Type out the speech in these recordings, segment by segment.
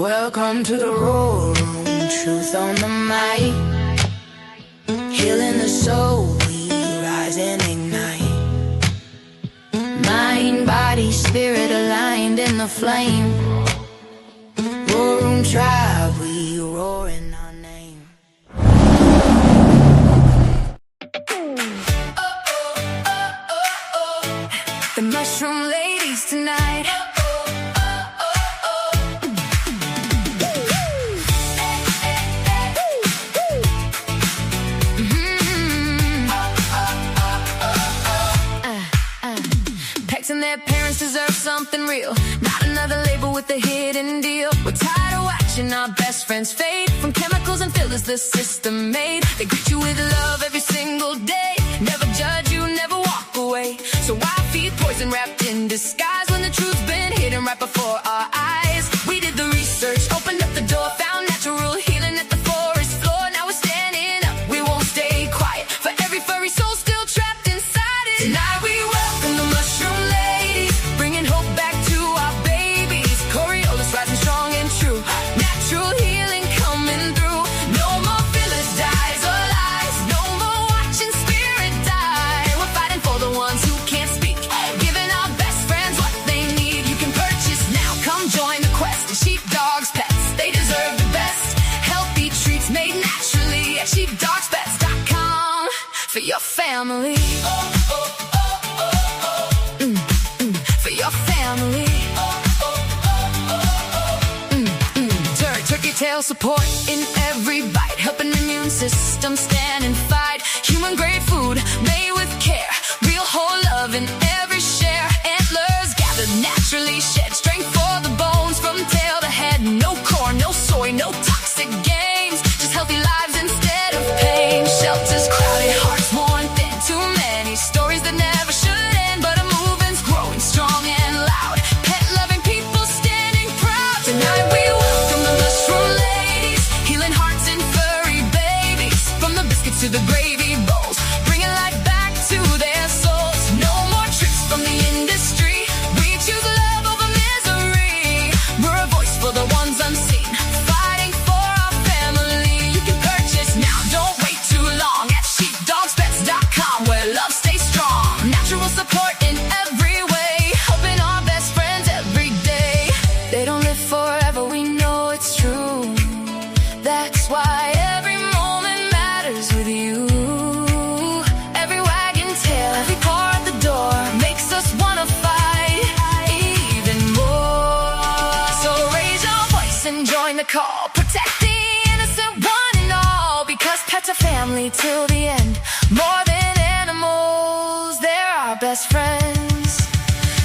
Welcome to the Roar Room, truth on the mic. Healing the soul, we rise and ignite. Mind, body, spirit aligned in the flame. Roar Room tribe, we roar in our name. The mushroom ladies tonight. And their parents deserve something real, not another label with a hidden deal. We're tired of watching our best friends fade from chemicals and fillers the system made. They greet you with love every single day, never judge you, never walk away. So why feed poison wrapped in disguise when the truth's been hidden right before our eyes? We did the research, opened up the door, found natural healing at the forest floor. Now we're standing up, we won't stay quiet for every furry soul still trapped inside it. Tonight we welcome the mushroom ladies, bringing hope back to our babies. Coriolis rising strong and true, natural healing coming through. No more fillers, dyes or lies, no more watching spirit die. We're fighting for the ones who can't speak, giving our best friends what they need. You can purchase now, come join the quest. The sheepdogs pets, they deserve the best. Healthy treats made naturally at sheepdogspets.com for your family. For your family. Turkey tail support in every bite, helping the immune system stand and fight. Human grade food made with care, real whole love in every share. Antlers gathered naturally shed, strength for the bones from tail to head. No corn, no soy, no toxic games, just healthy lives instead of pain. Shelters crowded, hearts worn thin, too many stories that never should end, but a movement's growing strong and loud. Pet loving people standing proud. Tonight we welcome the mushroom ladies, healing hearts and furry babies. From the biscuits to the gravy bowls, bringing life back to their souls. No more tricks from the industry, we choose love over misery. We're a voice for the ones unseen, fighting for our family. You can purchase now, don't wait too long at sheepdogspets.com, where love stays strong. Natural support in every way, helping our best friends every day. They don't live forever, we know it's true. That's why every moment matters with you. Every wagging tail, every paw at the door makes us wanna fight even more. So raise your voice and join the call, protect the innocent one and all, because pets are family till the end. More than animals, they're our best friends.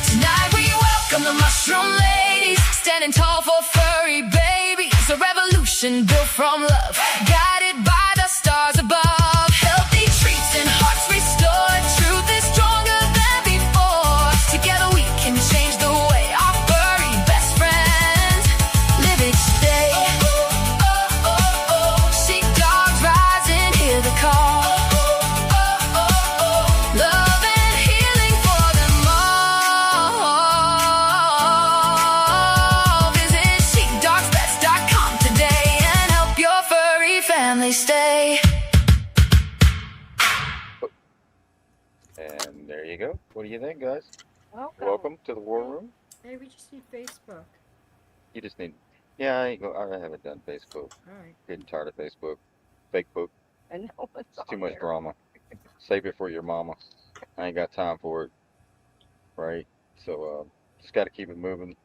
Tonight we welcome the mushroom ladies, standing tall for furry babies. A revolution built from love, guided by the stars above. Healthy treats and hearts restored, truth is stronger than before. Together we can change the way our furry best friends live each day. Sheepdogs rise and hear the call. Love and healing for them all. Visit sheepdogspets.com today and help your furry family stay. And there you go. What do you think, guys? Welcome. To the War Room. Hey, we just need Facebook. You just need. Yeah, I haven't done Facebook. All right. Getting tired of Facebook. Fake book. I know it's It's too much drama. Save it for your mama. I ain't got time for it. Right? So just got to keep it moving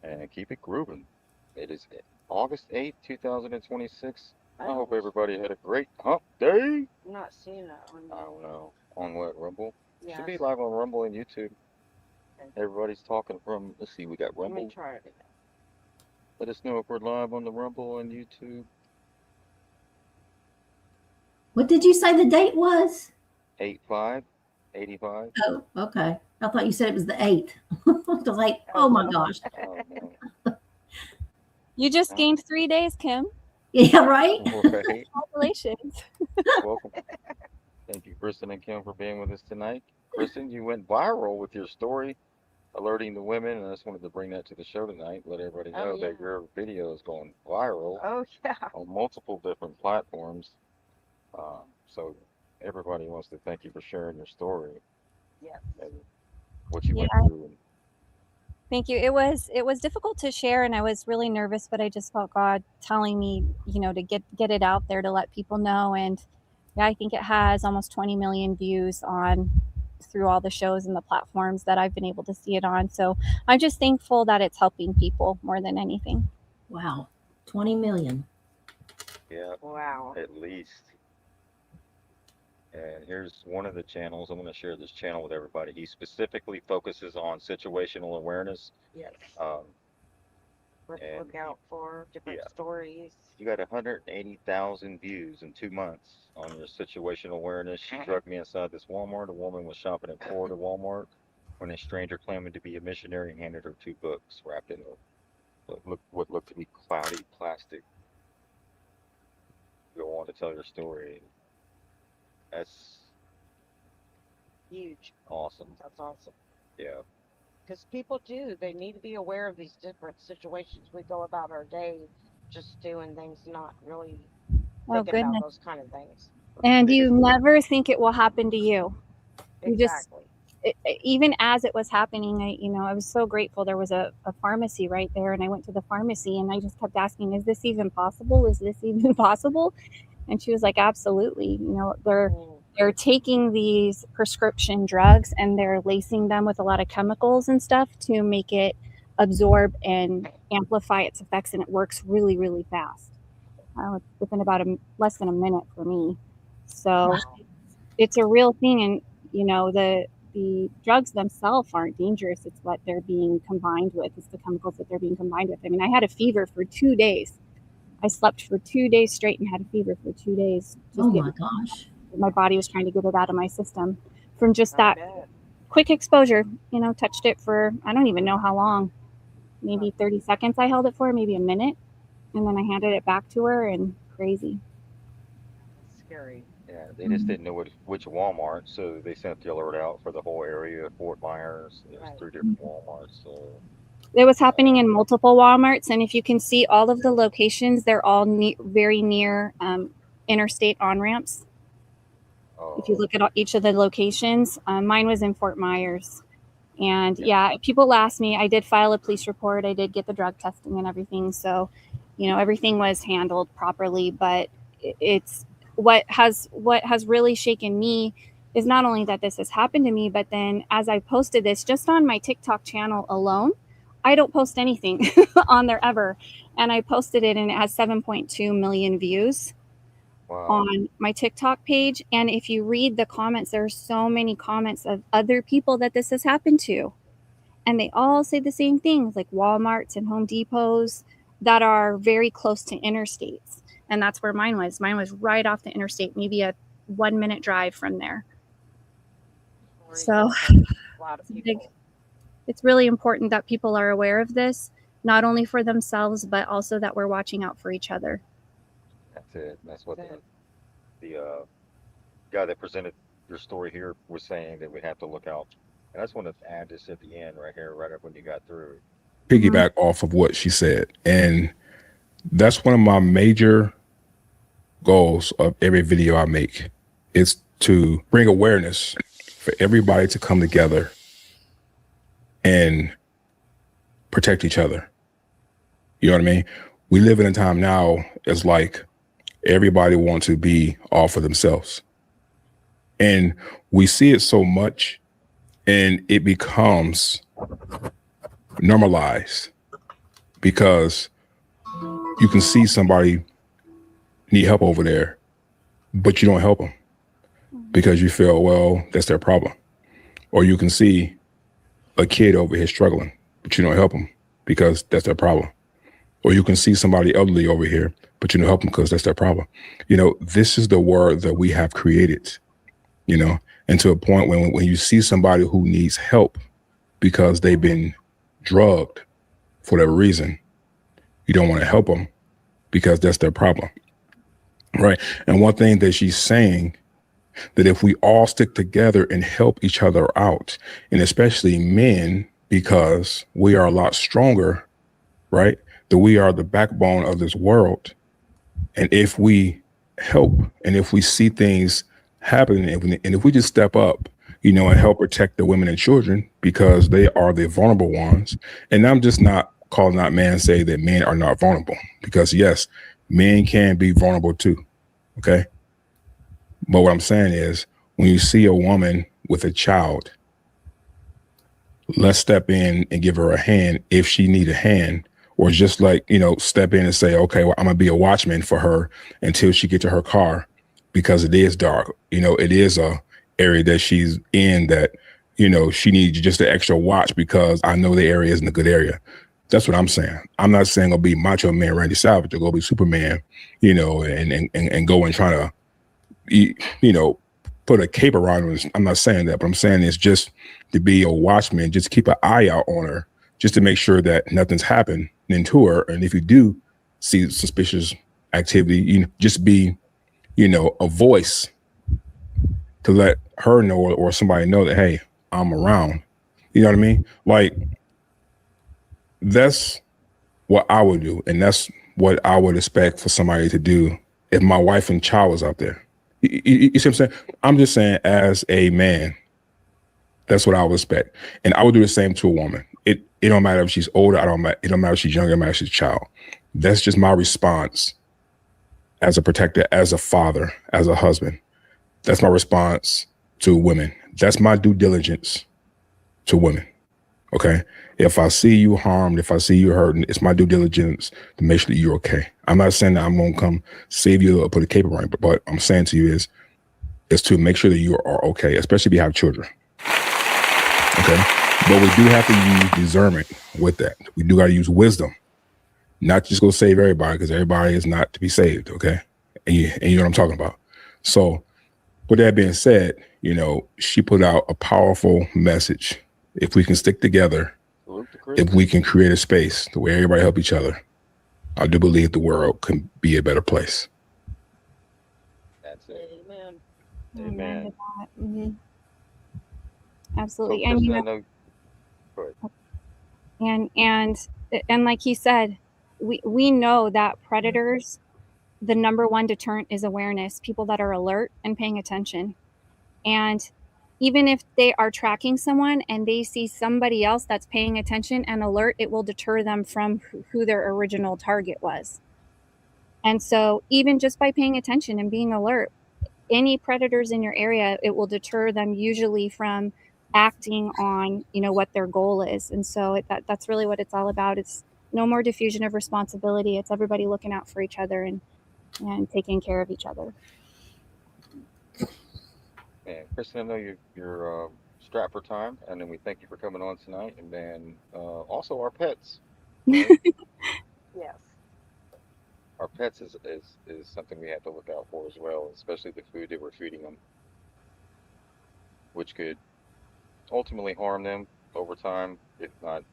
and keep it grooving. It is August 8th, 2026. I hope everybody had a great hump day. I'm not seeing that one. I don't know. On what, Rumble? Yeah. Should be live on Rumble and YouTube. Okay. Everybody's talking from, let's see, we got Let me Rumble. try it again. Let us know if we're live on the Rumble and YouTube. What did you say the date was? 85. Oh, okay. I thought you said it was the 8th. I was like, oh my gosh. Oh, man. You just gained 3 days, Kim. Yeah, right? Right. Congratulations. Welcome. Thank you, Kristen and Kim, for being with us tonight. Kristen, you went viral with your story alerting the women, and I just wanted to bring that to the show tonight. Let everybody Oh, know that yeah. your video is going viral Oh, yeah. on multiple different platforms. So everybody wants to thank you for sharing your story Yes. and what you Yeah, went through. And thank you. It was difficult to share, and I was really nervous, but I just felt God telling me, to get it out there to let people know. And yeah, I think it has almost 20 million views on through all the shows and the platforms that I've been able to see it on. So I'm just thankful that it's helping people more than anything. Wow. 20 million. yeah, Wow. at least. And here's one of the channels. I'm going to share this channel with everybody. He specifically focuses on situational awareness. Yes. Um, What to and look out for, different yeah, stories. you got 180,000 views in 2 months on your situational awareness. She drugged me inside this Walmart. A woman was shopping at Florida Walmart when a stranger claiming to be a missionary handed her 2 books wrapped in what looked to be cloudy plastic. Go on to tell your story. That's Huge. awesome. That's awesome. Yeah. Because people they need to be aware of these different situations. We go about our day just doing things, not really Oh, thinking about goodness. those kind of things. And They you just, never think it will happen to you. You just, Exactly. even as it was happening, I was so grateful. There was a pharmacy right there, and I went to the pharmacy and I just kept asking, is this even possible? Is this even possible? And she was like, absolutely. Mm. They're taking these prescription drugs and they're lacing them with a lot of chemicals and stuff to make it absorb and amplify its effects, and it works really, really fast. Within about less than a minute for me. So Wow. it's a real thing, and the drugs themselves aren't dangerous. It's what they're being combined with. It's the chemicals that they're being combined with. I mean, I had a fever for 2 days. I slept for 2 days straight and had a fever for 2 days. Oh my gosh. My body was trying to get it out of my system from just I that bet. quick exposure. Touched it for, I don't even know how long, maybe 30 seconds. I held it for maybe a minute, and then I handed it back to her. And crazy. That's scary. yeah, they just didn't know which Walmart, so they sent the alert out for the whole area of Fort Myers. There's Right. 3 different Walmarts. So, It was happening in multiple Walmarts, and if you can see all of the locations, they're all very near interstate on ramps. If you uh, look at each of the locations, mine was in Fort Myers. And yeah, people asked me. I did file a police report. I did get the drug testing and everything. So, everything was handled properly. But it's what has really shaken me is not only that this has happened to me, but then as I posted this just on my TikTok channel alone, I don't post anything on there ever, and I posted it and it has 7.2 million views wow. on my TikTok page. And if you read the comments, there are so many comments of other people that this has happened to. And they all say the same things, like Walmarts and Home Depots that are very close to interstates. And that's where mine was. Mine was right off the interstate, maybe a 1 minute drive from there. Stories So that affect a lot of people. it's really important that people are aware of this, not only for themselves, but also that we're watching out for each other. That's it. That's what That's it. the guy that presented your story here was saying, that we have to look out. And I just want to add this at the end right here, right up when you got through. Piggyback off of what she said. And that's one of my major goals of every video I make, is to bring awareness for everybody to come together and protect each other. You know what I mean? We live in a time now, it's like everybody wants to be all for themselves. And we see it so much, and it becomes normalized because you can see somebody need help over there, but you don't help them because you feel, well, that's their problem. Or you can see a kid over here struggling, but you don't help them because that's their problem. Or you can see somebody elderly over here, but you don't help them because that's their problem. This is the world that we have created, and to a point when you see somebody who needs help because they've been drugged for whatever reason, you don't want to help them because that's their problem. Right. And one thing that she's saying, that if we all stick together and help each other out, and especially men, because we are a lot stronger, right? That we are the backbone of this world. And if we help and if we see things happening and if we just step up, and help protect the women and children because they are the vulnerable ones. And I'm just not calling out man say that men are not vulnerable, because yes, men can be vulnerable too. Okay. But what I'm saying is, when you see a woman with a child, let's step in and give her a hand if she need a hand, or just step in and say, okay, well, I'm gonna be a watchman for her until she get to her car, because it is dark. It is a area that she's in that, she needs just an extra watch because I know the area isn't a good area. That's what I'm saying. I'm not saying go be Macho Man Randy Savage or go be Superman, and go and try to, put a cape around her. I'm not saying that, but I'm saying it's just to be a watchman, just keep an eye out on her, just to make sure that nothing's happening to her. And if you do see suspicious activity, just be, a voice to let her know or somebody know that, hey, I'm around. You know what I mean? Like, that's what I would do. And that's what I would expect for somebody to do if my wife and child was out there. You see what I'm saying? I'm just saying, as a man, that's what I would expect. And I would do the same to a woman. It don't matter if she's older. It don't matter if she's younger. It don't matter if she's a child. That's just my response as a protector, as a father, as a husband. That's my response to women. That's my due diligence to women. Okay. If I see you harmed, if I see you hurting, it's my due diligence to make sure that you're okay. I'm not saying that I'm going to come save you or put a cape around you, but what I'm saying to you is to make sure that you are okay, especially if you have children. Okay. But we do have to use discernment with that. We do got to use wisdom, not just go save everybody, because everybody is not to be saved. Okay. And you know what I'm talking about. So with that being said, she put out a powerful message. If we can stick together, if we can create a space the way everybody help each other, I do believe the world can be a better place. That's it. Amen. Amen. Mm-hmm. Absolutely. So, And Kristen, go ahead. and like he said, we know that predators, the number one deterrent is awareness, people that are alert and paying attention. And even if they are tracking someone and they see somebody else that's paying attention and alert, it will deter them from who their original target was. And so even just by paying attention and being alert, any predators in your area, it will deter them usually from acting on, what their goal is. And so that's really what it's all about. It's no more diffusion of responsibility. It's everybody looking out for each other and taking care of each other. And Kristen, I know you're strapped for time, and then we thank you for coming on tonight. And then also our pets. Right? Yes. Our pets is something we have to look out for as well, especially the food that we're feeding them, which could ultimately harm them over time if not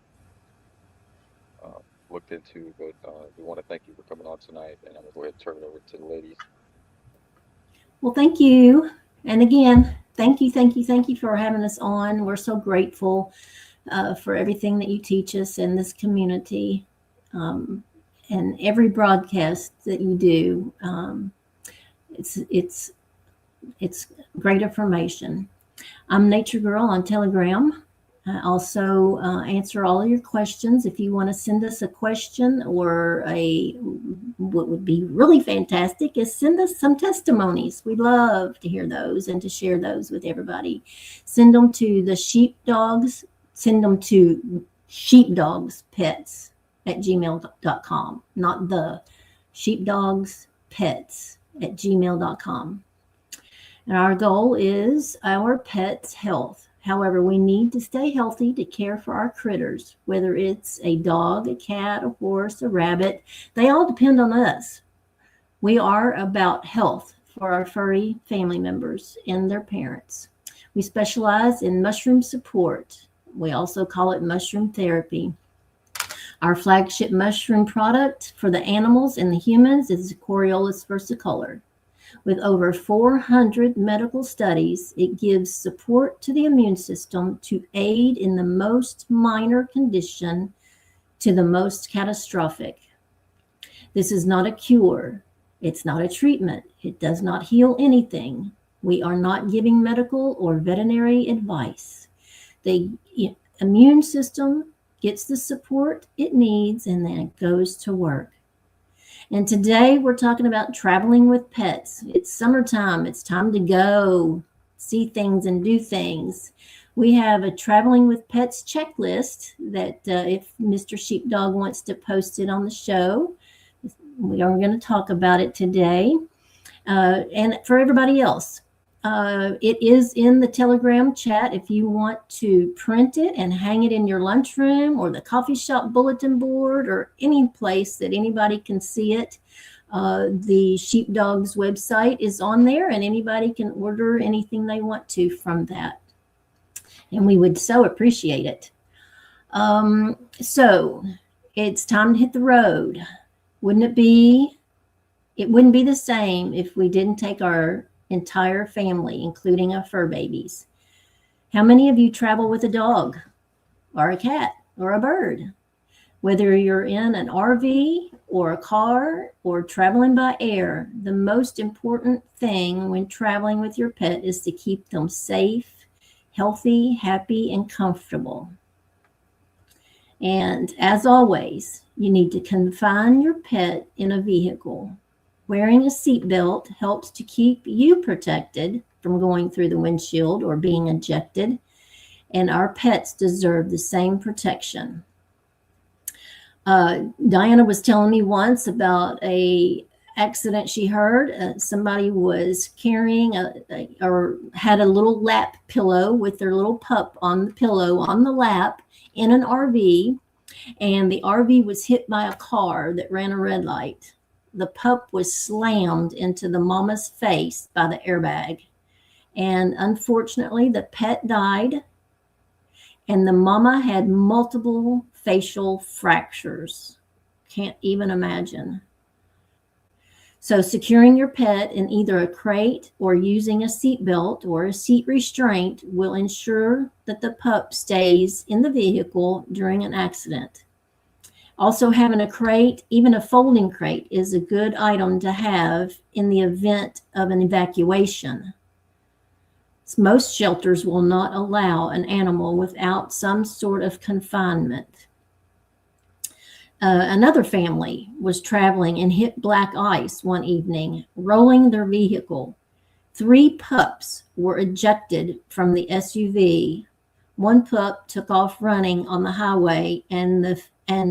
looked into. But we want to thank you for coming on tonight, and I'm going to go ahead and turn it over to the ladies. Well, thank you. And again, thank you for having us on. We're so grateful for everything that you teach us in this community, and every broadcast that you do. It's great information. I'm Nature Girl on Telegram. I also answer all of your questions. If you want to send us a question or what would be really fantastic is send us some testimonies. We'd love to hear those and to share those with everybody. Send them to the sheepdogs. Send them to sheepdogspets@gmail.com, not the sheepdogspets@gmail.com. And our goal is our pets' health. However, we need to stay healthy to care for our critters, whether it's a dog, a cat, a horse, a rabbit. They all depend on us. We are about health for our furry family members and their parents. We specialize in mushroom support. We also call it mushroom therapy. Our flagship mushroom product for the animals and the humans is Coriolis versicolor. With over 400 medical studies, it gives support to the immune system to aid in the most minor condition to the most catastrophic. This is not a cure. It's not a treatment. It does not heal anything. We are not giving medical or veterinary advice. The immune system gets the support it needs and then it goes to work. And today we're talking about traveling with pets. It's summertime. It's time to go see things and do things. We have a traveling with pets checklist that if Mr. Sheepdog wants to post it on the show, we are going to talk about it today. And for everybody else, it is in the Telegram chat if you want to print it and hang it in your lunchroom or the coffee shop bulletin board or any place that anybody can see it. The Sheepdog's website is on there and anybody can order anything they want to from that. And we would so appreciate it. So it's time to hit the road. It wouldn't be the same if we didn't take our entire family, including our fur babies. How many of you travel with a dog or a cat or a bird? Whether you're in an RV or a car or traveling by air, the most important thing when traveling with your pet is to keep them safe, healthy, happy, and comfortable. And as always, you need to confine your pet in a vehicle. Wearing a seatbelt helps to keep you protected from going through the windshield or being ejected, and our pets deserve the same protection. Diana was telling me once about a accident she heard. Somebody was carrying or had a little lap pillow with their little pup on the pillow on the lap in an RV, and the RV was hit by a car that ran a red light. The pup was slammed into the mama's face by the airbag. And unfortunately, the pet died. And the mama had multiple facial fractures. Can't even imagine. So securing your pet in either a crate or using a seatbelt or a seat restraint will ensure that the pup stays in the vehicle during an accident. Also, having a crate, even a folding crate, is a good item to have in the event of an evacuation. Most shelters will not allow an animal without some sort of confinement. Another family was traveling and hit black ice one evening, rolling their vehicle. 3 pups were ejected from the SUV. One pup took off running on the highway, and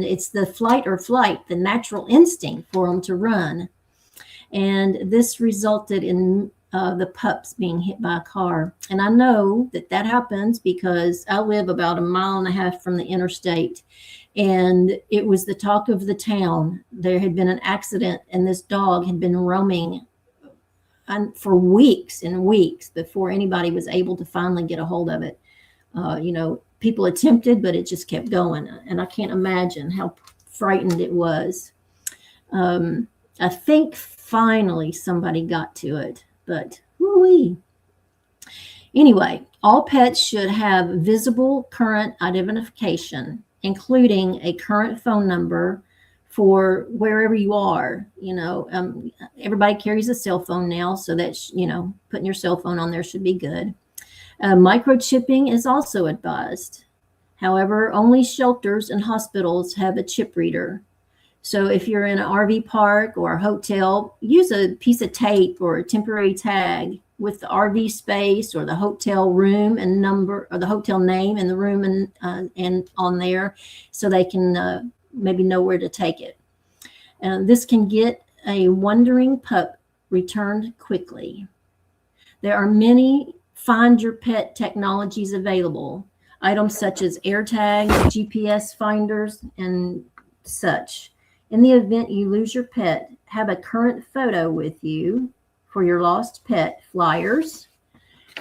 it's the fight or flight, the natural instinct for them to run. And this resulted in the pups being hit by a car. And I know that happens because I live about 1.5 miles from the interstate. And it was the talk of the town. There had been an accident, and this dog had been roaming for weeks and weeks before anybody was able to finally get a hold of it. People attempted, but it just kept going. And I can't imagine how frightened it was. I think finally somebody got to it, but whoo-wee. Anyway, all pets should have visible current identification, including a current phone number for wherever you are. Everybody carries a cell phone now, so that's, putting your cell phone on there should be good. Microchipping is also advised. However, only shelters and hospitals have a chip reader. So if you're in an RV park or a hotel, use a piece of tape or a temporary tag with the RV space or the hotel room and number, or the hotel name and the room and on there, so they can maybe know where to take it. This can get a wandering pup returned quickly. There are many find your pet technologies available, items such as AirTags, GPS finders, and such. In the event you lose your pet, have a current photo with you for your lost pet flyers.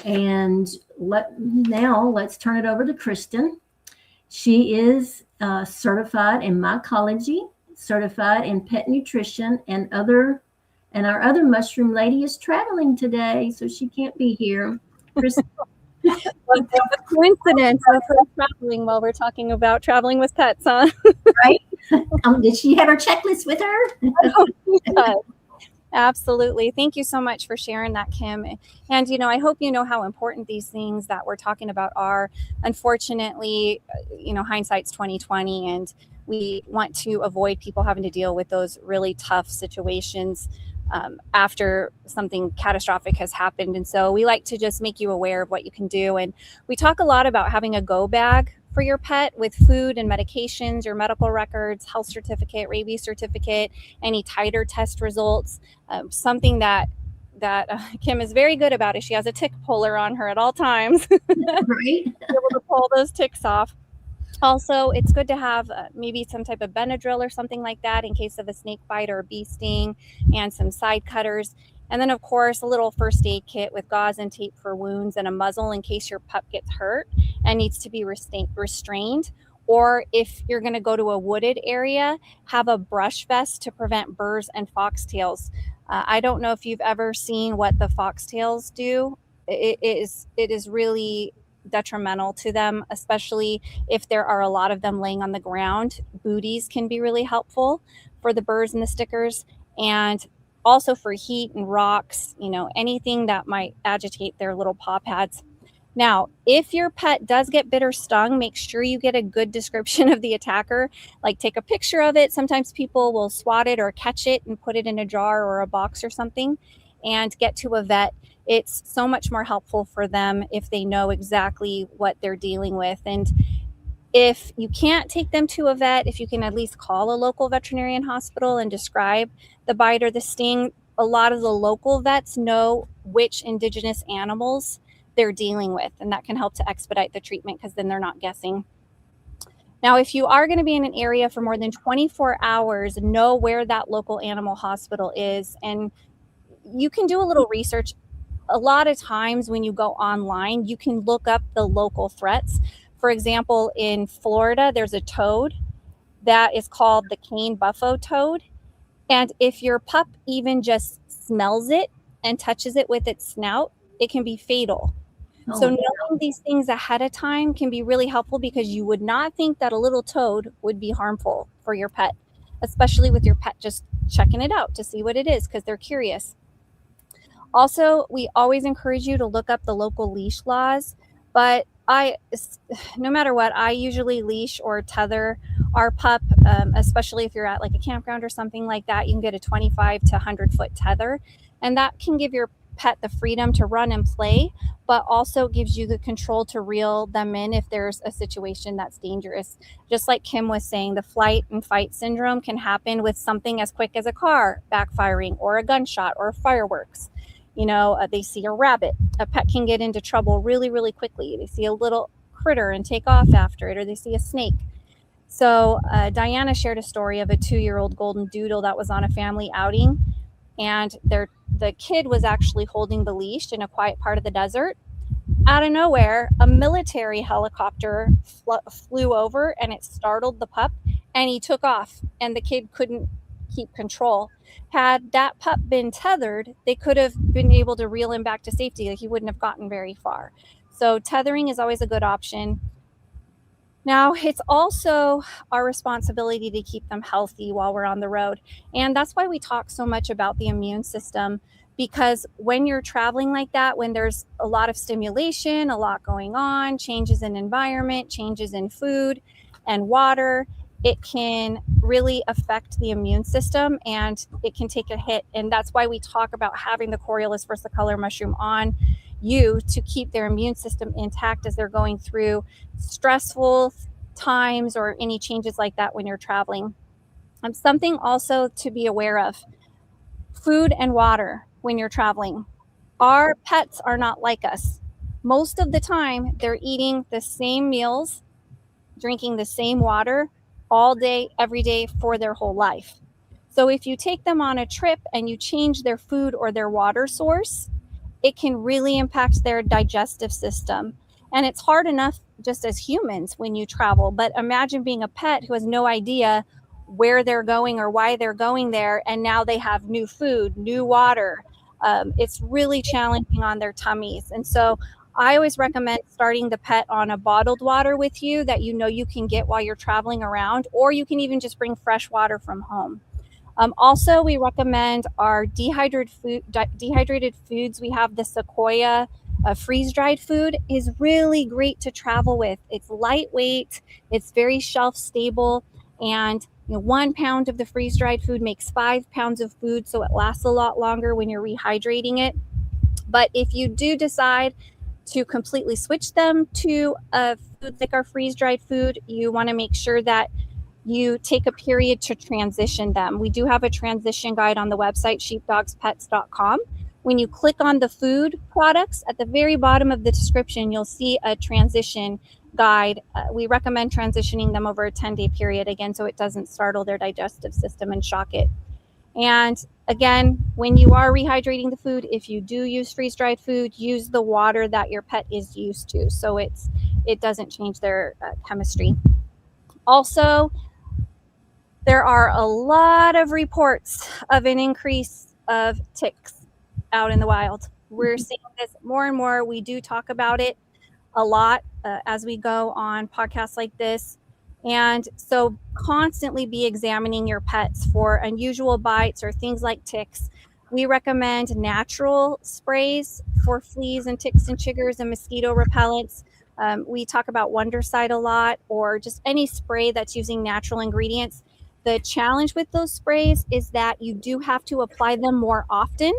And let's turn it over to Kristen. She is certified in mycology, certified in pet nutrition and other And our other mushroom lady is traveling today, so she can't be here. Coincidence of her traveling while we're talking about traveling with pets, huh? Right? Did she have her checklist with her? Absolutely. Thank you so much for sharing that, Kim. And, I hope you know how important these things that we're talking about are. Unfortunately, hindsight's 2020, and we want to avoid people having to deal with those really tough situations after something catastrophic has happened. And so we like to just make you aware of what you can do. And we talk a lot about having a go bag for your pet with food and medications, your medical records, health certificate, rabies certificate, any titer test results. Something that Kim is very good about is she has a tick puller on her at all times. Right. Able to pull those ticks off. Also, it's good to have maybe some type of Benadryl or something like that in case of a snake bite or a bee sting, and some side cutters. And then, of course, a little first aid kit with gauze and tape for wounds and a muzzle in case your pup gets hurt and needs to be restrained. Or if you're going to go to a wooded area, have a brush vest to prevent burrs and foxtails. I don't know if you've ever seen what the foxtails do. It is really detrimental to them, especially if there are a lot of them laying on the ground. Booties can be really helpful for the burrs and the stickers, and also for heat and rocks, anything that might agitate their little paw pads. Now, if your pet does get bit or stung, make sure you get a good description of the attacker. Like, take a picture of it. Sometimes people will swat it or catch it and put it in a jar or a box or something and get to a vet. It's so much more helpful for them if they know exactly what they're dealing with. And if you can't take them to a vet, if you can at least call a local veterinarian hospital and describe the bite or the sting, a lot of the local vets know which indigenous animals they're dealing with, and that can help to expedite the treatment because then they're not guessing. Now, if you are going to be in an area for more than 24 hours, know where that local animal hospital is, and you can do a little research. A lot of times when you go online, you can look up the local threats. For example, in Florida, there's a toad that is called the cane buffo toad. And if your pup even just smells it and touches it with its snout, it can be fatal. So knowing these things ahead of time can be really helpful because you would not think that a little toad would be harmful for your pet, especially with your pet just checking it out to see what it is because they're curious. Also, we always encourage you to look up the local leash laws, but no matter what, I usually leash or tether our pup, especially if you're at like a campground or something like that. You can get a 25 to 100 foot tether, and that can give your pet the freedom to run and play, but also gives you the control to reel them in if there's a situation that's dangerous. Just like Kim was saying, the flight and fight syndrome can happen with something as quick as a car backfiring or a gunshot or fireworks. They see a rabbit. A pet can get into trouble really, really quickly. They see a little critter and take off after it, or they see a snake. So Diana shared a story of a 2-year-old golden doodle that was on a family outing, and the kid was actually holding the leash in a quiet part of the desert. Out of nowhere, a military helicopter flew over, and it startled the pup, and he took off, and the kid couldn't keep control. Had that pup been tethered, they could have been able to reel him back to safety. He wouldn't have gotten very far. So tethering is always a good option. Now, it's also our responsibility to keep them healthy while we're on the road. And that's why we talk so much about the immune system, because when you're traveling like that, when there's a lot of stimulation, a lot going on, changes in environment, changes in food and water, it can really affect the immune system and it can take a hit. And that's why we talk about having the Coriolis versicolor mushroom on you to keep their immune system intact as they're going through stressful times or any changes like that when you're traveling. Something also to be aware of: food and water when you're traveling. Our pets are not like us. Most of the time, they're eating the same meals, drinking the same water all day, every day for their whole life. So if you take them on a trip and you change their food or their water source, it can really impact their digestive system. And it's hard enough just as humans when you travel, but imagine being a pet who has no idea where they're going or why they're going there, and now they have new food, new water. It's really challenging on their tummies. And so I always recommend starting the pet on a bottled water with you that you know you can get while you're traveling around, or you can even just bring fresh water from home. Also, we recommend our dehydrated foods. We have the Sequoia freeze-dried food is really great to travel with. It's lightweight, it's very shelf stable, and 1 pound of the freeze-dried food makes 5 pounds of food, so it lasts a lot longer when you're rehydrating it. But if you do decide to completely switch them to a food like our freeze-dried food, you want to make sure that you take a period to transition them. We do have a transition guide on the website, sheepdogspets.com. When you click on the food products, at the very bottom of the description, you'll see a transition guide. We recommend transitioning them over a 10-day period, again, so it doesn't startle their digestive system and shock it. And again, when you are rehydrating the food, if you do use freeze-dried food, use the water that your pet is used to, so it doesn't change their chemistry. Also, there are a lot of reports of an increase of ticks out in the wild. We're seeing this more and more. We do talk about it a lot as we go on podcasts like this. And so constantly be examining your pets for unusual bites or things like ticks. We recommend natural sprays for fleas and ticks and chiggers and mosquito repellents. We talk about Wondercide a lot, or just any spray that's using natural ingredients. The challenge with those sprays is that you do have to apply them more often.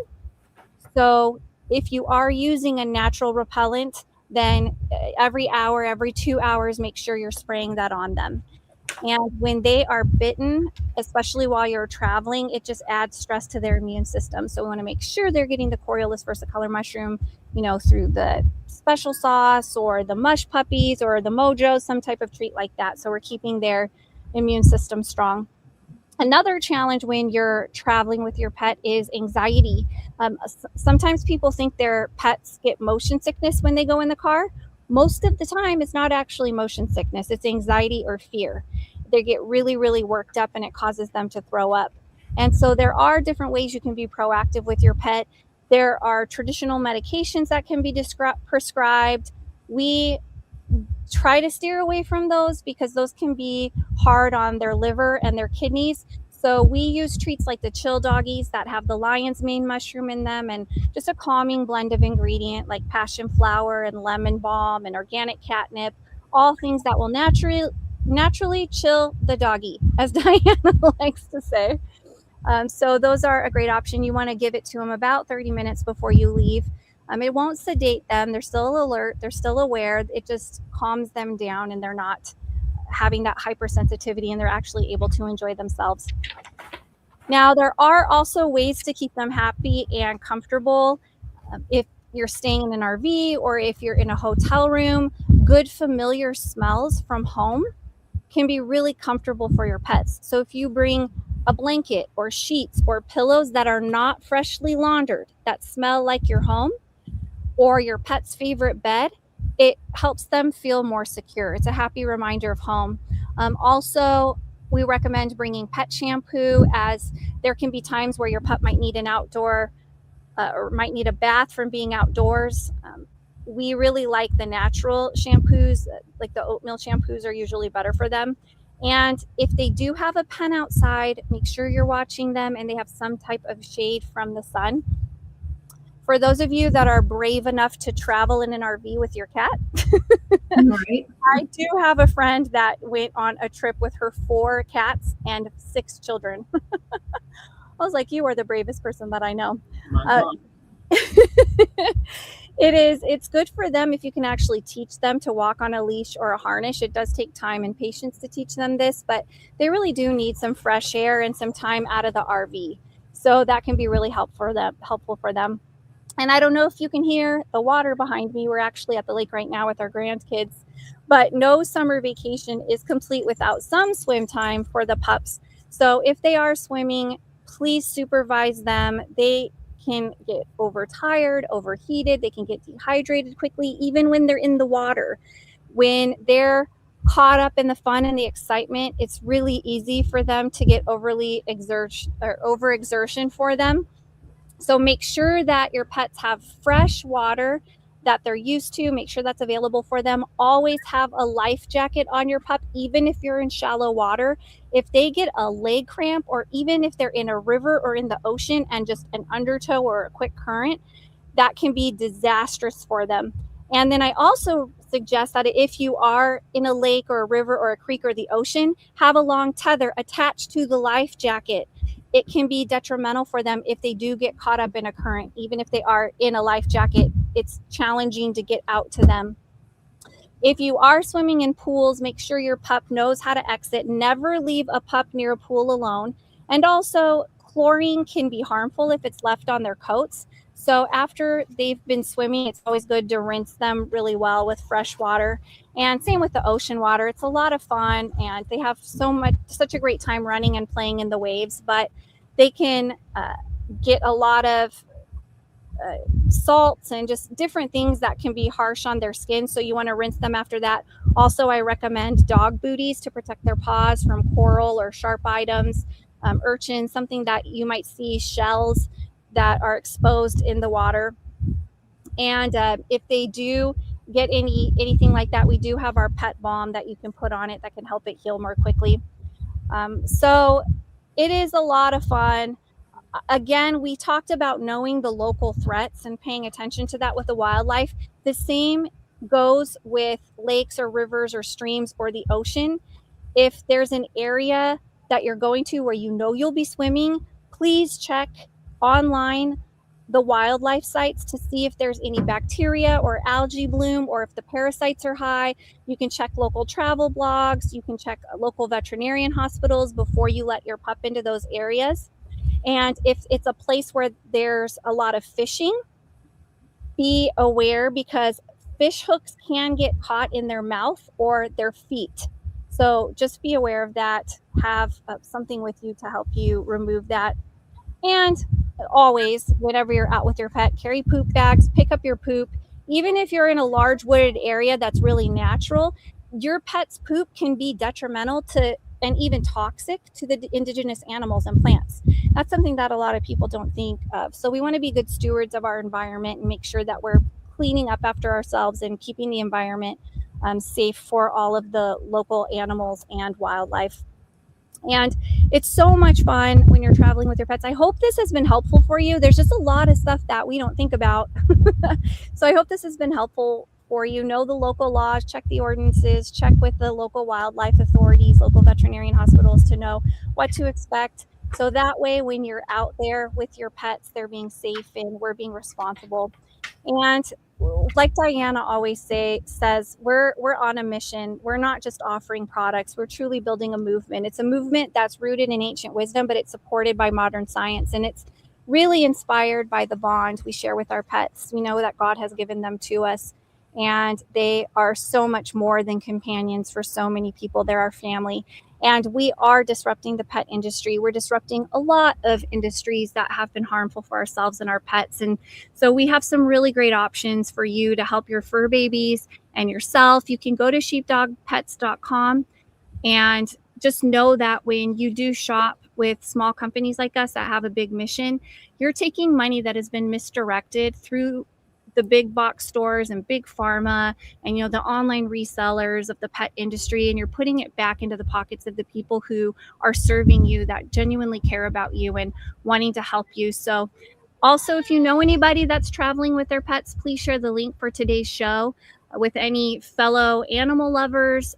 So if you are using a natural repellent, then every hour, every 2 hours, make sure you're spraying that on them. And when they are bitten, especially while you're traveling, it just adds stress to their immune system. So we want to make sure they're getting the Coriolis versicolor mushroom, through the special sauce or the mush puppies or the Mojo, some type of treat like that. So we're keeping their immune system strong. Another challenge when you're traveling with your pet is anxiety. Sometimes people think their pets get motion sickness when they go in the car. Most of the time, it's not actually motion sickness. It's anxiety or fear. They get really, really worked up and it causes them to throw up. And so there are different ways you can be proactive with your pet. There are traditional medications that can be prescribed. We try to steer away from those because those can be hard on their liver and their kidneys. So we use treats like the chill doggies that have the lion's mane mushroom in them, and just a calming blend of ingredient like passion flower and lemon balm and organic catnip, all things that will naturally chill the doggy, as Diana likes to say. So those are a great option. You want to give it to them about 30 minutes before you leave. It won't sedate them. They're still alert. They're still aware. It just calms them down and they're not having that hypersensitivity and they're actually able to enjoy themselves. Now, there are also ways to keep them happy and comfortable. If you're staying in an RV or if you're in a hotel room, good familiar smells from home can be really comfortable for your pets. So if you bring a blanket or sheets or pillows that are not freshly laundered, that smell like your home, or your pet's favorite bed, it helps them feel more secure. It's a happy reminder of home. Also, we recommend bringing pet shampoo, as there can be times where your pup might need an outdoor or might need a bath from being outdoors. We really like the natural shampoos, like the oatmeal shampoos are usually better for them. And if they do have a pen outside, make sure you're watching them and they have some type of shade from the sun. For those of you that are brave enough to travel in an RV with your cat, Right. I do have a friend that went on a trip with her 4 cats and 6 children. I was like, you are the bravest person that I know. It's good for them if you can actually teach them to walk on a leash or a harness. It does take time and patience to teach them this, but they really do need some fresh air and some time out of the RV. So that can be really helpful for them. And I don't know if you can hear the water behind me. We're actually at the lake right now with our grandkids, but no summer vacation is complete without some swim time for the pups. So if they are swimming, please supervise them. They can get overtired, overheated. They can get dehydrated quickly, even when they're in the water. When they're caught up in the fun and the excitement, it's really easy for them to get overexertion for them. So make sure that your pets have fresh water that they're used to. Make sure that's available for them. Always have a life jacket on your pup, even if you're in shallow water. If they get a leg cramp, or even if they're in a river or in the ocean and just an undertow or a quick current, that can be disastrous for them. And then I also suggest that if you are in a lake or a river or a creek or the ocean, have a long tether attached to the life jacket. It can be detrimental for them if they do get caught up in a current. Even if they are in a life jacket, it's challenging to get out to them. If you are swimming in pools, make sure your pup knows how to exit. Never leave a pup near a pool alone. And also, chlorine can be harmful if it's left on their coats. So after they've been swimming, it's always good to rinse them really well with fresh water. And same with the ocean water. It's a lot of fun, and they have such a great time running and playing in the waves, but they can get a lot of salts and just different things that can be harsh on their skin. So you want to rinse them after that. Also, I recommend dog booties to protect their paws from coral or sharp items, urchins, something that you might see, shells that are exposed in the water. And if they do get anything like that, we do have our pet balm that you can put on it that can help it heal more quickly. So it is a lot of fun. Again, we talked about knowing the local threats and paying attention to that with the wildlife. The same goes with lakes or rivers or streams or the ocean. If there's an area that you're going to where you know you'll be swimming, please check online the wildlife sites to see if there's any bacteria or algae bloom, or if the parasites are high. You can check local travel blogs. You can check local veterinarian hospitals before you let your pup into those areas. And if it's a place where there's a lot of fishing, be aware, because fish hooks can get caught in their mouth or their feet. So just be aware of that. Have something with you to help you remove that. And always, whenever you're out with your pet, carry poop bags, pick up your poop. Even if you're in a large wooded area that's really natural, your pet's poop can be detrimental to and even toxic to the indigenous animals and plants. That's something that a lot of people don't think of. So we want to be good stewards of our environment and make sure that we're cleaning up after ourselves and keeping the environment safe for all of the local animals and wildlife. And it's so much fun when you're traveling with your pets. I hope this has been helpful for you. There's just a lot of stuff that we don't think about. So I hope this has been helpful for you. Know the local laws, check the ordinances, check with the local wildlife authorities, local veterinarian hospitals to know what to expect. So that way, when you're out there with your pets, they're being safe and we're being responsible. And like Diana always says, we're on a mission. We're not just offering products. We're truly building a movement. It's a movement that's rooted in ancient wisdom, but it's supported by modern science. And it's really inspired by the bond we share with our pets. We know that God has given them to us, and they are so much more than companions for so many people. They're our family. And we are disrupting the pet industry. We're disrupting a lot of industries that have been harmful for ourselves and our pets. And so we have some really great options for you to help your fur babies and yourself. You can go to sheepdogpets.com and just know that when you do shop with small companies like us that have a big mission, you're taking money that has been misdirected through the big box stores and big pharma and the online resellers of the pet industry, and you're putting it back into the pockets of the people who are serving you, that genuinely care about you and wanting to help you. So also, if you know anybody that's traveling with their pets, please share the link for today's show with any fellow animal lovers.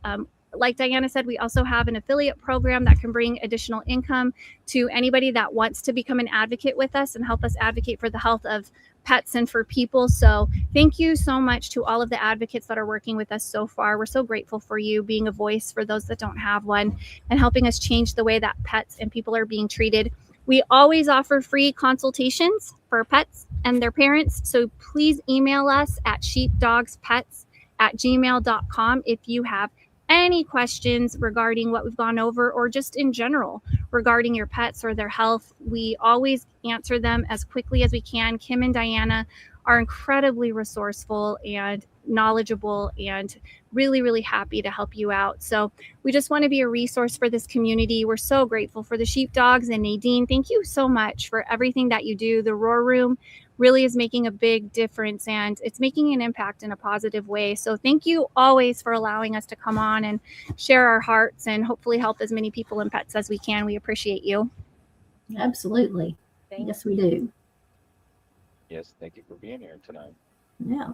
Like Diana said, we also have an affiliate program that can bring additional income to anybody that wants to become an advocate with us and help us advocate for the health of pets and for people. So thank you so much to all of the advocates that are working with us so far. We're so grateful for you being a voice for those that don't have one and helping us change the way that pets and people are being treated. We always offer free consultations for pets and their parents. So please email us at sheepdogspets@gmail.com if you have any questions regarding what we've gone over, or just in general regarding your pets or their health. We always answer them as quickly as we can. Kim and Diana are incredibly resourceful, and knowledgeable and really, really happy to help you out. So we just want to be a resource for this community. We're so grateful for the sheepdogs. And Nadine, thank you so much for everything that you do. The Roar Room really is making a big difference, and it's making an impact in a positive way. So thank you always for allowing us to come on and share our hearts and hopefully help as many people and pets as we can. We appreciate you. Absolutely. Thank Yes, we do. Yes, thank you for being here tonight. Yeah.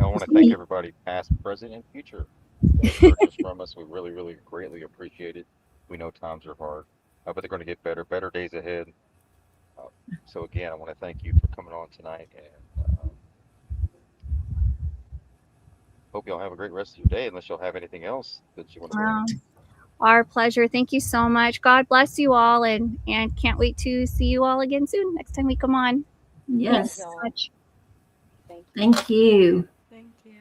I want to thank everybody, past, present, and future, that purchased from us. We really, really greatly appreciate it. We know times are hard, but they're going to get better, better days ahead. Uh, so again, I want to thank you for coming on tonight, and hope y'all have a great rest of your day. Unless y'all have anything else that you want to bring. Our pleasure. Thank you so much. God bless you all, and can't wait to see you all again soon next time we come on. Yes. Thanks so much. Thank you. Thank you. Thank you.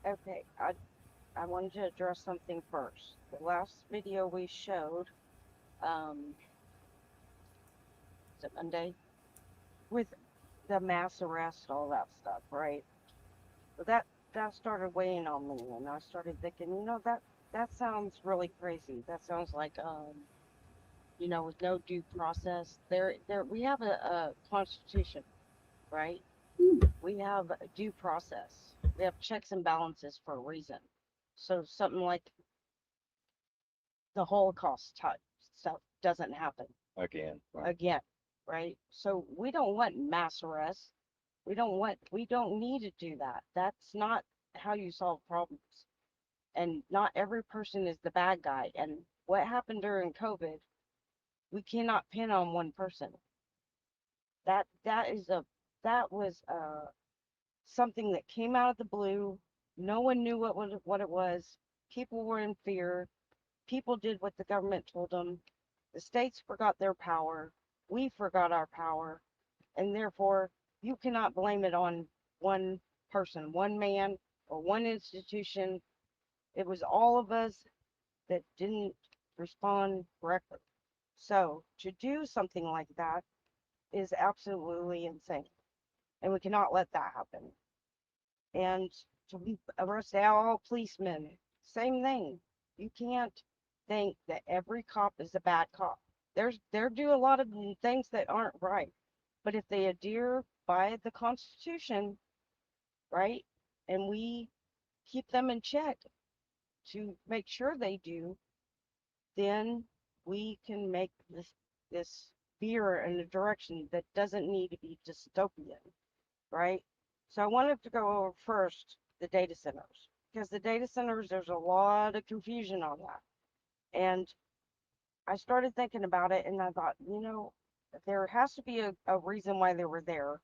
Okay, I wanted to address something first. The last video we showed, is it Monday? With the mass arrest, all that stuff, right? But that started weighing on me, and I started thinking, that sounds really crazy. That sounds like with no due process. There we have a constitution, right? We have a due process. We have checks and balances for a reason. So something like the Holocaust type stuff doesn't happen Again, right. again, right? So we don't want mass arrests. We don't need to do that. That's not how you solve problems. And not every person is the bad guy. And what happened during COVID, we cannot pin on one person. That that is a that was something that came out of the blue. No one knew what it was. People were in fear. People did what the government told them. The states forgot their power. We forgot our power. And therefore, you cannot blame it on one person, one man, or one institution. It was all of us that didn't respond correctly. So to do something like that is absolutely insane. And we cannot let that happen. And to arrest all policemen, same thing. You can't think that every cop is a bad cop. They're do a lot of things that aren't right. But if they adhere by the Constitution, right, and we keep them in check to make sure they do, then we can make this veer in a direction that doesn't need to be dystopian, right? So I wanted to go over first the data centers, because the data centers, there's a lot of confusion on that. And I started thinking about it, and I thought, there has to be a reason why they were there.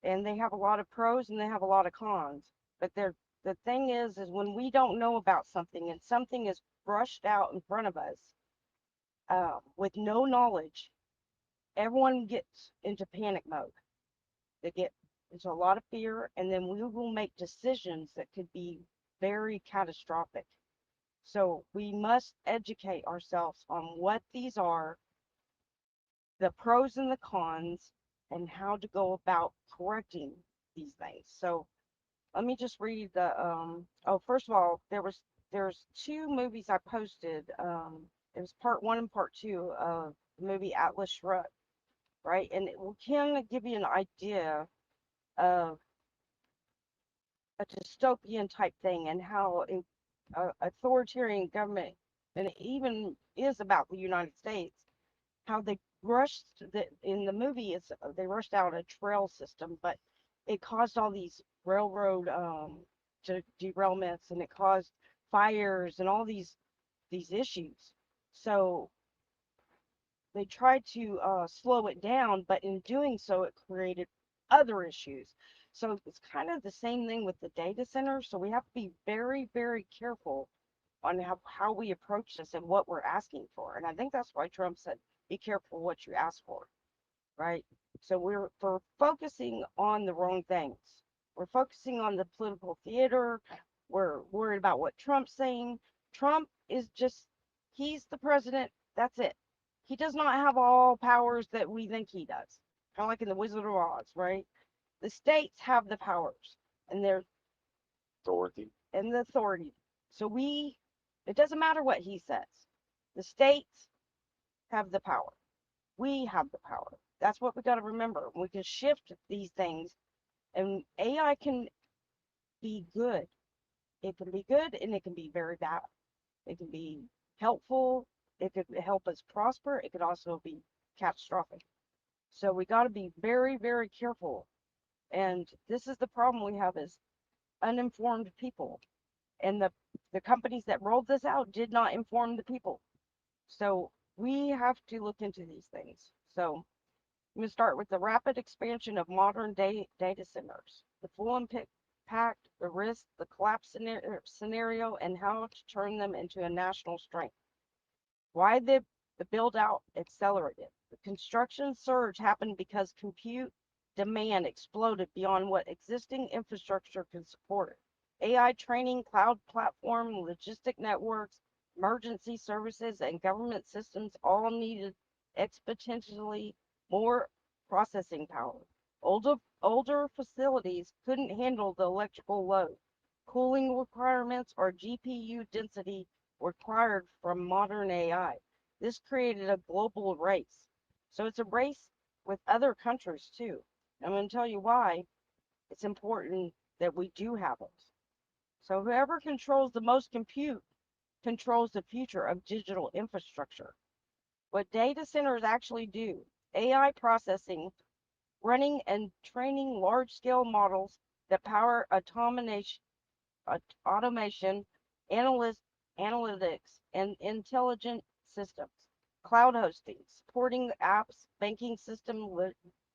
And they have a lot of pros and they have a lot of cons. But the thing is when we don't know about something and something is brushed out in front of us, with no knowledge, everyone gets into panic mode. They get into a lot of fear, and then we will make decisions that could be very catastrophic. So we must educate ourselves on what these are, the pros and the cons, and how to go about correcting these things. So let me just read first of all, there's two movies I posted. It was part one and part two of the movie Atlas Shrugged, right? And it will kind of give you an idea of a dystopian type thing and how authoritarian government, and it even is about the United States, how they rushed in the movie is they rushed out a trail system, but it caused all these railroad derailments, and it caused fires and all these issues. So they tried to slow it down, but in doing so, it created other issues. So it's kind of the same thing with the data center. So we have to be very, very careful on how we approach this and what we're asking for. And I think that's why Trump said, be careful what you ask for, right? So we're focusing on the wrong things. We're focusing on the political theater. We're worried about what Trump's saying. Trump is he's the president. That's it. He does not have all powers that we think he does. Kind of like in the Wizard of Oz, right? The states have the powers and they're Authority. and the authority. So it doesn't matter what he says. The states have the power. We have the power. That's what we got to remember. We can shift these things, and AI can be good. It can be good and it can be very bad. It can be helpful. It could help us prosper. It could also be catastrophic. So we got to be very, very careful. And this is the problem we have is uninformed people. And the companies that rolled this out did not inform the people. So we have to look into these things. So I'm going to start with the rapid expansion of modern day data centers, the full impact, the risk, the collapse scenario, and how to turn them into a national strength. Why the build out accelerated. The construction surge happened because compute demand exploded beyond what existing infrastructure could support. AI training, cloud platform, logistic networks, emergency services, and government systems all needed exponentially more processing power. Older facilities couldn't handle the electrical load, cooling requirements, or GPU density required from modern AI. This created a global race. So it's a race with other countries too. I'm going to tell you why it's important that we do have it. So whoever controls the most compute controls the future of digital infrastructure. What data centers actually do, AI processing, running and training large-scale models that power automation, analytics, and intelligent systems. Cloud hosting, supporting apps, banking system,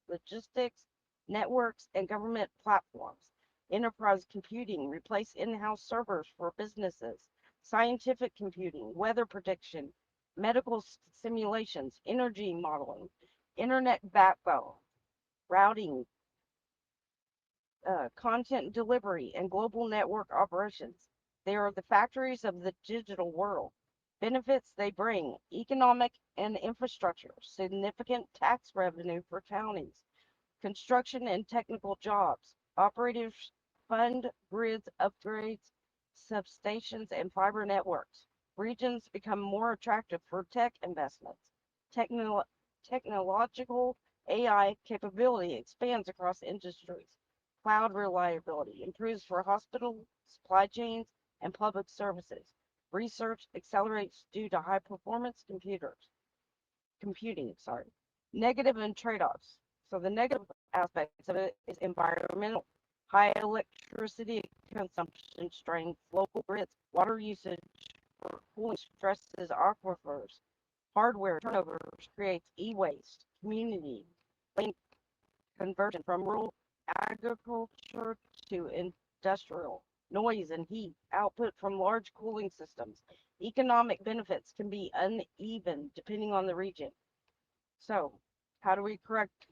logistics, networks, and government platforms. Enterprise computing, replace in-house servers for businesses. Scientific computing, weather prediction, medical simulations, energy modeling, internet backbone, routing, content delivery, and global network operations. They are the factories of the digital world. Benefits they bring economic and infrastructure, significant tax revenue for counties, construction and technical jobs. Operators fund grids upgrades, substations, and fiber networks. Regions become more attractive for tech investments. Technological AI capability expands across industries. Cloud reliability improves for hospital supply chains and public services. Research accelerates due to high performance computing. Negative and trade-offs. So the negative aspects of it is environmental. High electricity consumption strains local grids. Water usage for cooling stresses aquifers. Hardware turnovers creates e-waste. Community land conversion from rural agriculture to industrial. Noise and heat output from large cooling systems. Economic benefits can be uneven depending on the region. So, how do we correct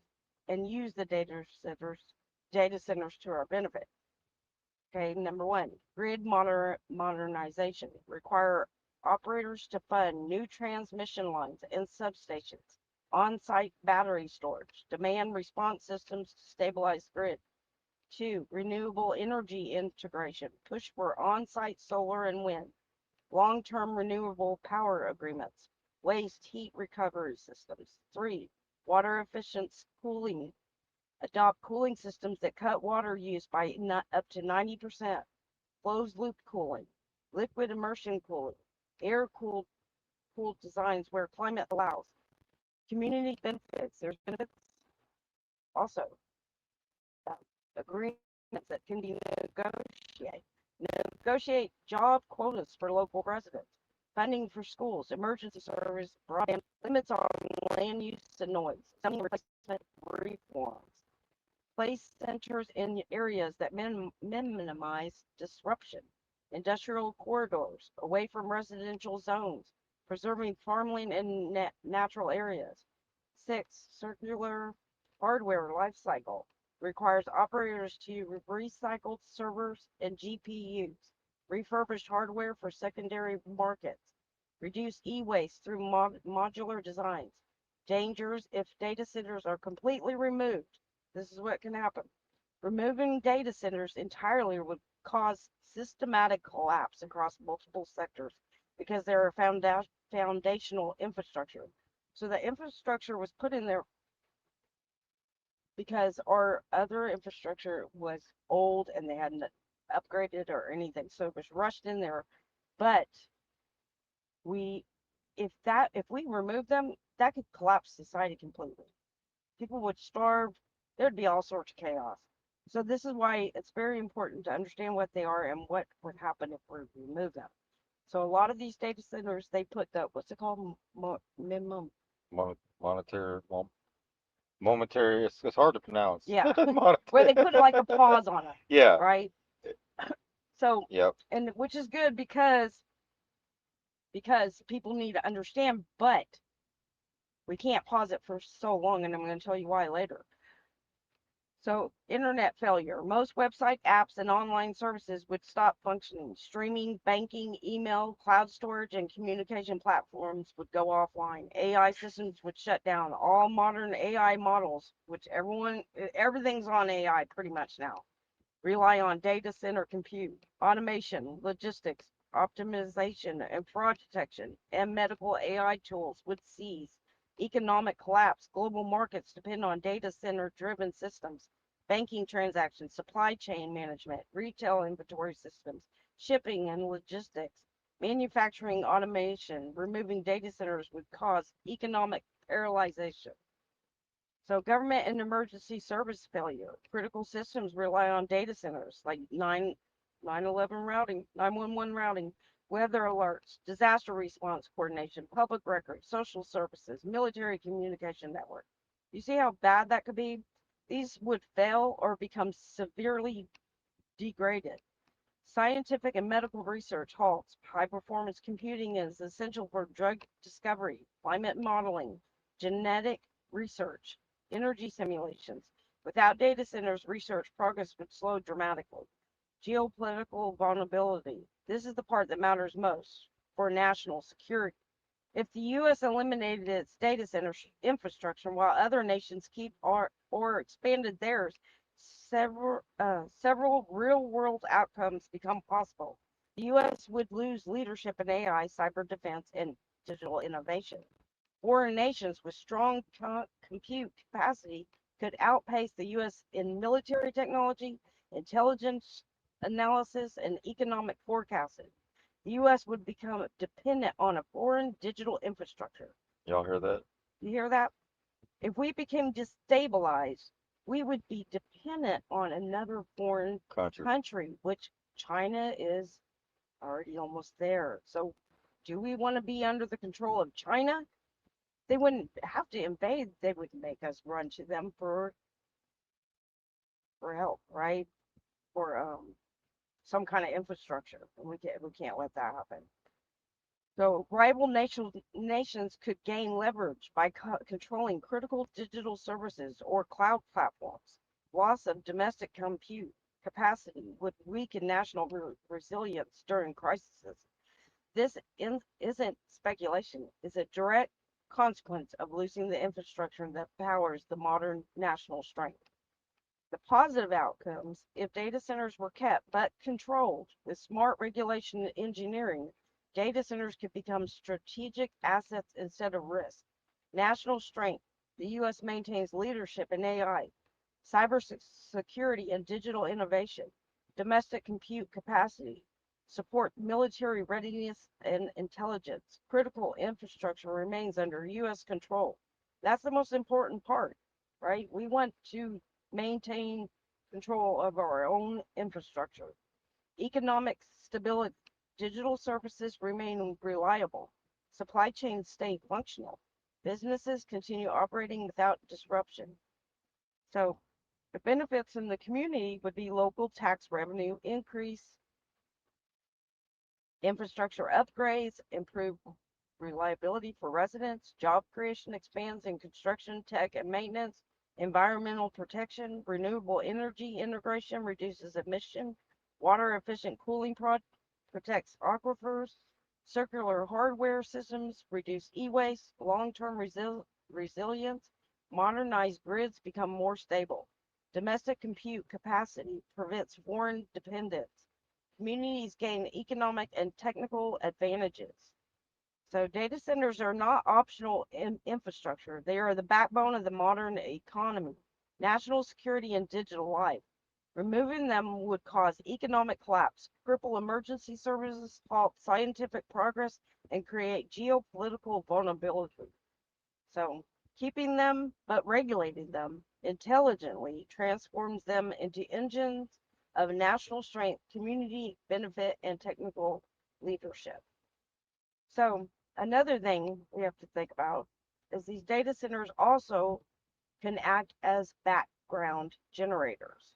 and use the data centers to our benefit? Okay, number one, grid modernization. Require operators to fund new transmission lines and substations, on-site battery storage, demand response systems to stabilize grid. Two, renewable energy integration. Push for on-site solar and wind. Long-term renewable power agreements. Waste heat recovery systems. Three, water efficient cooling. Adopt cooling systems that cut water use by up to 90%. Closed loop cooling. Liquid immersion cooling. Air cooled designs where climate allows. Community benefits. There's benefits also. Agreements that can be negotiated. Negotiate job quotas for local residents. Funding for schools, emergency service, broadband, limits on land use and noise. Zoning replacement reforms. Place centers in areas that minimize disruption. Industrial corridors away from residential zones, preserving farmland and natural areas. Six, circular hardware life cycle requires operators to recycle servers and GPUs, refurbished hardware for secondary markets, reduce e-waste through modular designs. Dangers if data centers are completely removed. This is what can happen. Removing data centers entirely would cause systematic collapse across multiple sectors because they're a foundational infrastructure. So the infrastructure was put in there because our other infrastructure was old and they hadn't upgraded or anything. So it was rushed in there. But we if we remove them, that could collapse society completely. People would starve, there'd be all sorts of chaos. So this is why it's very important to understand what they are and what would happen if we remove them. So a lot of these data centers, they put the, what's it called? Minimum. Monetary, momentary. It's hard to pronounce. Yeah. Monetary. Where they put like a pause on it, Yeah. right? So, Yep. and which is good because people need to understand, but we can't pause it for so long, and I'm going to tell you why later. So, internet failure. Most website apps and online services would stop functioning. Streaming, banking, email, cloud storage, and communication platforms would go offline. AI systems would shut down. All modern AI models, which everything's on AI pretty much now, rely on data center compute, automation, logistics, optimization, and fraud detection, and medical AI tools would cease. Economic collapse. Global markets depend on data center driven systems, banking transactions, supply chain management, retail inventory systems, shipping and logistics, manufacturing automation. Removing data centers would cause economic paralyzation. So government and emergency service failure. Critical systems rely on data centers like 911 routing, 911 routing, weather alerts, disaster response coordination, public records, social services, military communication network. You see how bad that could be? These would fail or become severely degraded. Scientific and medical research halts. High performance computing is essential for drug discovery, climate modeling, genetic research, energy simulations. Without data centers, research progress would slow dramatically. Geopolitical vulnerability. This is the part that matters most for national security. If the U.S. eliminated its data center infrastructure while other nations keep or expanded theirs, several real-world outcomes become possible. The U.S. would lose leadership in AI, cyber defense, and digital innovation. Foreign nations with strong compute capacity could outpace the U.S. in military technology, intelligence analysis, and economic forecasting. The U.S. would become dependent on a foreign digital infrastructure. Y'all hear that? You hear that? If we became destabilized, we would be dependent on another foreign country, which China is already almost there. So, do we want to be under the control of China? They wouldn't have to invade, they would make us run to them for help, right? For some kind of infrastructure. And we can't let that happen. So rival nations could gain leverage by controlling critical digital services or cloud platforms. Loss of domestic compute capacity would weaken national resilience during crises. This isn't speculation, it's a direct consequence of losing the infrastructure that powers the modern national strength. The positive outcomes, if data centers were kept but controlled with smart regulation and engineering, data centers could become strategic assets instead of risk. National strength, the U.S. maintains leadership in AI, cybersecurity, and digital innovation. Domestic compute capacity, support military readiness and intelligence. Critical infrastructure remains under U.S. control. That's the most important part, right? We want to maintain control of our own infrastructure. Economic stability. Digital services remain reliable. Supply chains stay functional. Businesses continue operating without disruption. So the benefits in the community would be local tax revenue increase, infrastructure upgrades, improve reliability for residents, job creation expands in construction, tech, and maintenance, environmental protection, renewable energy integration reduces emission, water efficient cooling protects aquifers, circular hardware systems reduce e-waste, long-term resilience, modernized grids become more stable. Domestic compute capacity prevents foreign dependence. Communities gain economic and technical advantages. So data centers are not optional infrastructure. They are the backbone of the modern economy, national security, and digital life. Removing them would cause economic collapse, cripple emergency services, halt scientific progress, and create geopolitical vulnerability. So keeping them, but regulating them intelligently, transforms them into engines of national strength, community benefit, and technical leadership. So another thing we have to think about is these data centers also can act as background generators.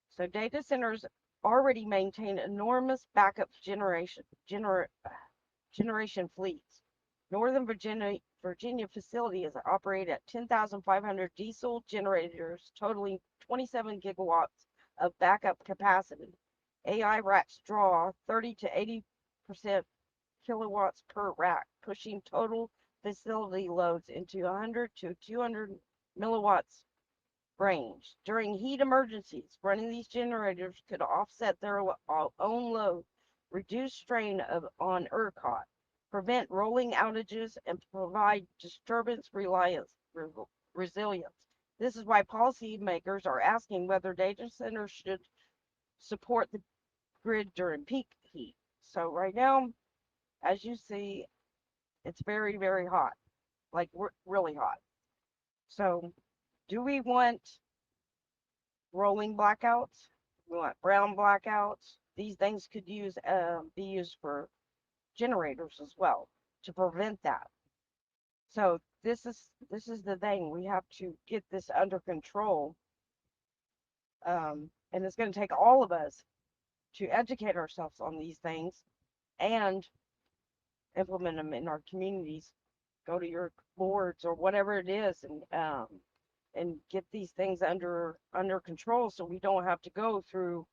So data centers already maintain enormous backup generation fleets. Northern Virginia facilities operate at 10,500 diesel generators, totaling 27 gigawatts of backup capacity. AI racks draw 30 to 80% kilowatts per rack, pushing total facility loads into 100 to 200 milliwatts range. During heat emergencies, running these generators could offset their own load, reduce strain on ERCOT, prevent rolling outages, and provide disturbance resilience. This is why policymakers are asking whether data centers should support the grid during peak heat. So right now, as you see, it's very, very hot, like really hot. So do we want rolling blackouts? We want brown blackouts. These things could be used for generators as well to prevent that. So this is the thing. We have to get this under control, and it's going to take all of us to educate ourselves on these things and implement them in our communities. Go to your boards or whatever it is, and get these things under control so we don't have to go through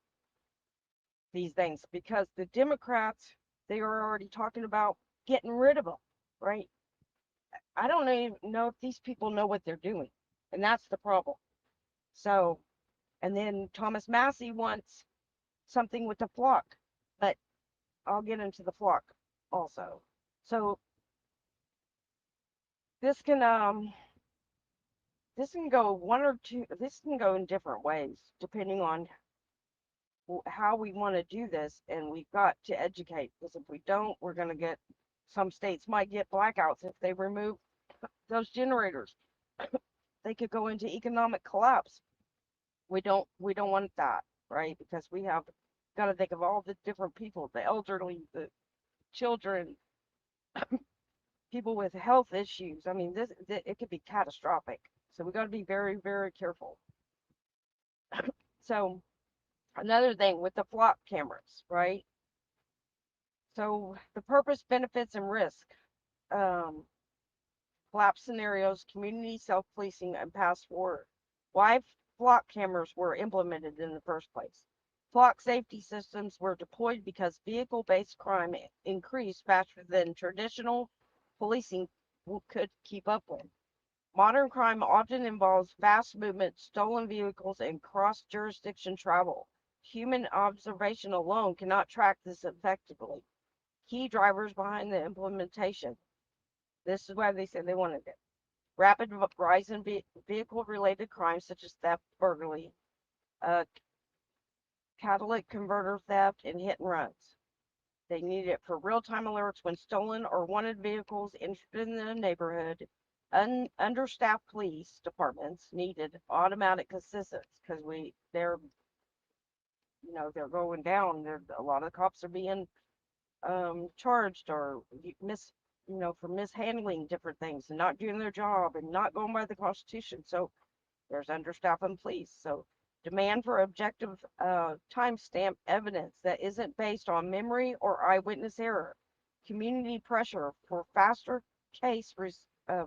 these things, because the Democrats, they are already talking about getting rid of them, right? I don't even know if these people know what they're doing, and that's the problem. So, and then Thomas Massey wants something with the flock, but I'll get into the flock also. So this can go one or two. This can go in different ways depending on how we want to do this, and we've got to educate, because if we don't, we're going to get, some states might get blackouts if they remove those generators. They could go into economic collapse. We don't want that, right? Because we have got to think of all the different people, the elderly, the children, people with health issues. I mean, it could be catastrophic. So we got to be very, very careful. So another thing with the flock cameras, right? So the purpose, benefits, and risk. Um, Collapse scenarios, community self-policing, and pass forward. Why flock cameras were implemented in the first place. Flock safety systems were deployed because vehicle-based crime increased faster than traditional policing could keep up with. Modern crime often involves fast movement, stolen vehicles, and cross-jurisdiction travel. Human observation alone cannot track this effectively. Key drivers behind the implementation. This is why they said they wanted it. Rapid rise in vehicle-related crimes such as theft, burglary, catalytic converter theft, and hit and runs. They need it for real-time alerts when stolen or wanted vehicles entered in the neighborhood. Understaffed police departments needed automatic assistance because they're they're going down. A lot of the cops are being charged or for mishandling different things and not doing their job and not going by the Constitution. So there's understaffed in police. So demand for objective timestamp evidence that isn't based on memory or eyewitness error. Community pressure for faster case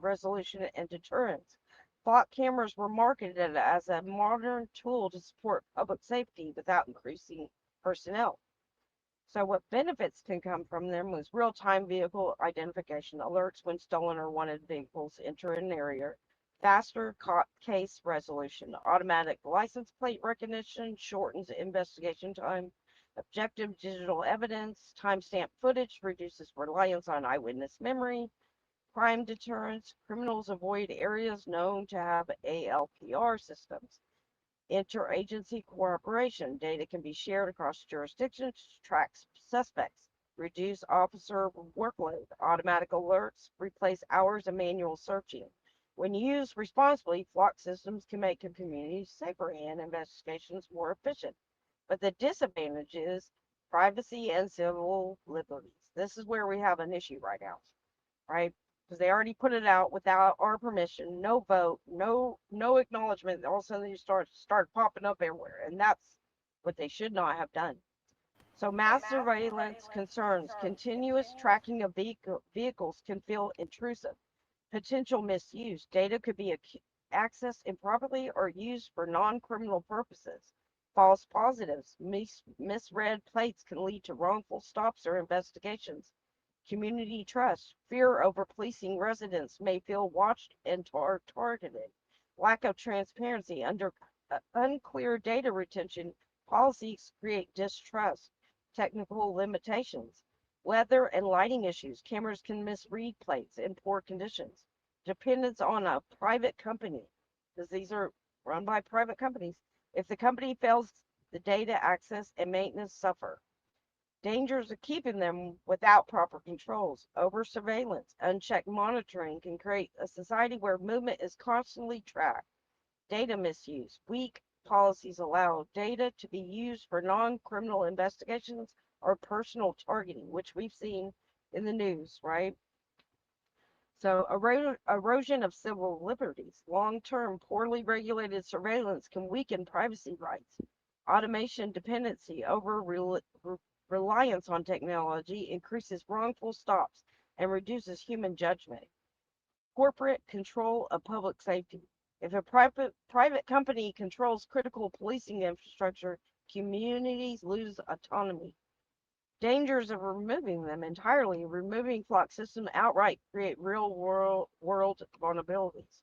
resolution and deterrence. Flock cameras were marketed as a modern tool to support public safety without increasing personnel. So what benefits can come from them was real-time vehicle identification, alerts when stolen or wanted vehicles enter an area, Faster case resolution. Automatic license plate recognition shortens investigation time. Objective digital evidence. Timestamp footage reduces reliance on eyewitness memory. Crime deterrence. Criminals avoid areas known to have ALPR systems. Interagency cooperation. Data can be shared across jurisdictions to track suspects. Reduce officer workload. Automatic alerts replace hours of manual searching. When used responsibly, flock systems can make a community safer and investigations more efficient. But the disadvantage is privacy and civil liberties. This is where we have an issue right now, right? Because they already put it out without our permission, no vote, no acknowledgement. All of a sudden, you start popping up everywhere, and that's what they should not have done. So, mass surveillance concerns continuous tracking of vehicles can feel intrusive. Potential misuse. Data could be accessed improperly or used for non-criminal purposes. False positives. Misread plates can lead to wrongful stops or investigations. Community trust. Fear over policing residents may feel watched and targeted. Lack of transparency. Under unclear data retention, policies create distrust. Technical limitations. Weather and lighting issues. Cameras can misread plates in poor conditions. Dependence on a private company, because these are run by private companies. If the company fails, the data access and maintenance suffer. Dangers of keeping them without proper controls. Over surveillance, unchecked monitoring can create a society where movement is constantly tracked. Data misuse. Weak policies allow data to be used for non-criminal investigations or personal targeting, which we've seen in the news, right? So, erosion of civil liberties. Long-term, poorly regulated surveillance can weaken privacy rights. Automation dependency over reliance on technology increases wrongful stops and reduces human judgment. Corporate control of public safety. If a private company controls critical policing infrastructure, communities lose autonomy. Dangers of removing them entirely. Removing flock system outright create real world vulnerabilities.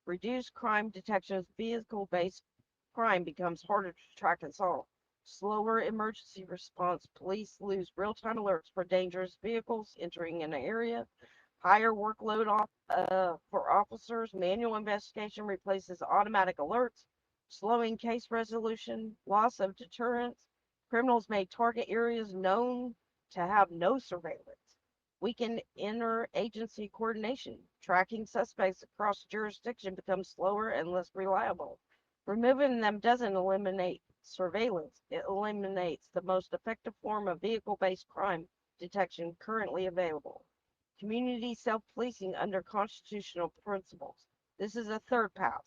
Reduce crime detections. Vehicle-based crime becomes harder to track and solve. Slower emergency response. Police lose real-time alerts for dangerous vehicles entering an area. Higher workload for officers. Manual investigation replaces automatic alerts. Slowing case resolution. Loss of deterrence. Criminals may target areas known to have no surveillance. Weaken interagency coordination. Tracking suspects across jurisdiction becomes slower and less reliable. Removing them doesn't eliminate surveillance, it eliminates the most effective form of vehicle-based crime detection currently available. Community self-policing under constitutional principles. This is a third path.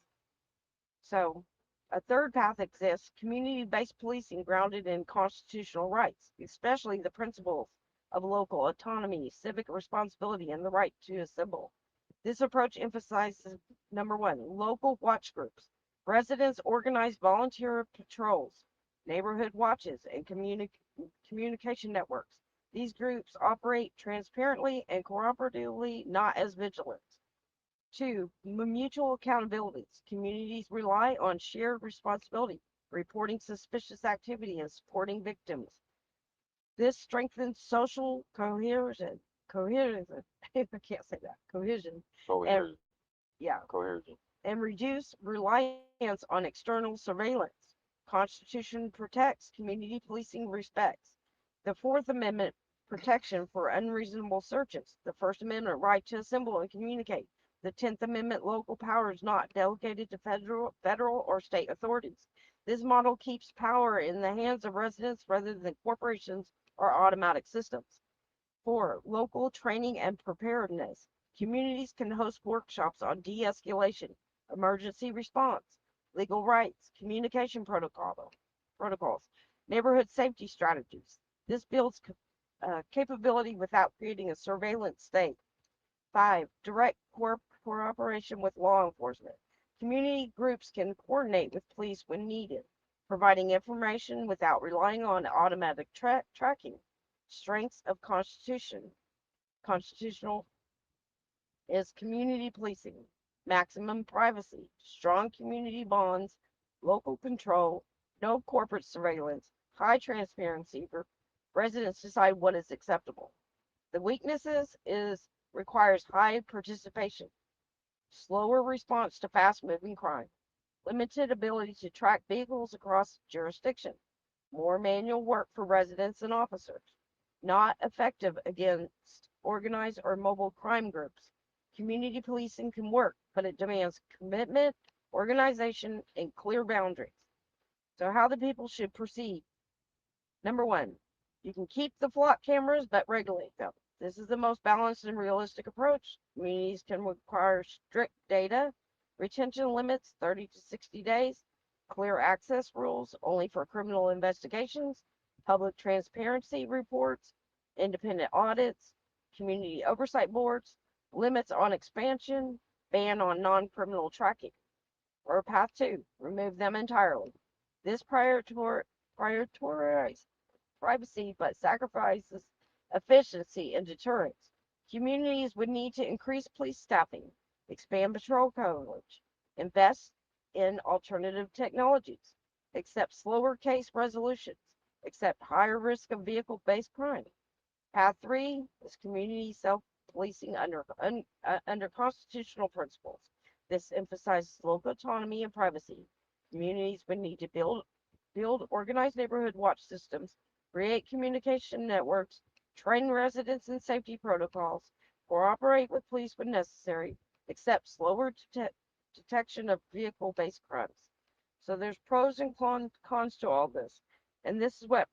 So, a third path exists, community-based policing grounded in constitutional rights, especially the principles of local autonomy, civic responsibility, and the right to assemble. This approach emphasizes, number one, local watch groups. Residents organize volunteer patrols, neighborhood watches, and communication networks. These groups operate transparently and cooperatively, not as vigilance. Two, mutual accountabilities. Communities rely on shared responsibility, reporting suspicious activity and supporting victims. This strengthens social cohesion. Cohesion. I can't say that. Cohesion. And yeah. Cohesion. And reduce reliance on external surveillance. Constitution protects, community policing respects. The Fourth Amendment protection for unreasonable searches. The First Amendment right to assemble and communicate. The 10th Amendment local powers not delegated to federal or state authorities. This model keeps power in the hands of residents rather than corporations or automatic systems. 4. Local training and preparedness. Communities can host workshops on de-escalation, emergency response, legal rights, communication protocols, neighborhood safety strategies. This builds capability without creating a surveillance state. 5. Direct cooperation with law enforcement. Community groups can coordinate with police when needed, providing information without relying on automatic tracking. Strengths of constitutional is community policing. maximum privacy, strong community bonds, local control, no corporate surveillance, high transparency for residents decide what is acceptable. The weaknesses is requires high participation, slower response to fast moving crime, limited ability to track vehicles across jurisdiction, more manual work for residents and officers, not effective against organized or mobile crime groups. Community policing can work, but it demands commitment, organization, and clear boundaries. So, how the people should proceed. Number one, you can keep the flock cameras but regulate them. This is the most balanced and realistic approach. Communities can require strict data retention limits, 30 to 60 days, clear access rules only for criminal investigations, public transparency reports, independent audits, community oversight boards, limits on expansion, ban on non criminal tracking. Or path two, remove them entirely. This prioritizes privacy but sacrifices efficiency and deterrence. Communities would need to increase police staffing, expand patrol coverage, invest in alternative technologies, accept slower case resolutions, accept higher risk of vehicle based crime. Path three is community self policing under constitutional principles. This emphasizes local autonomy and privacy. Communities would need to build organized neighborhood watch systems, create communication networks, train residents in safety protocols, cooperate with police when necessary, accept slower detection of vehicle based crimes. So there's pros and cons to all this. And this is what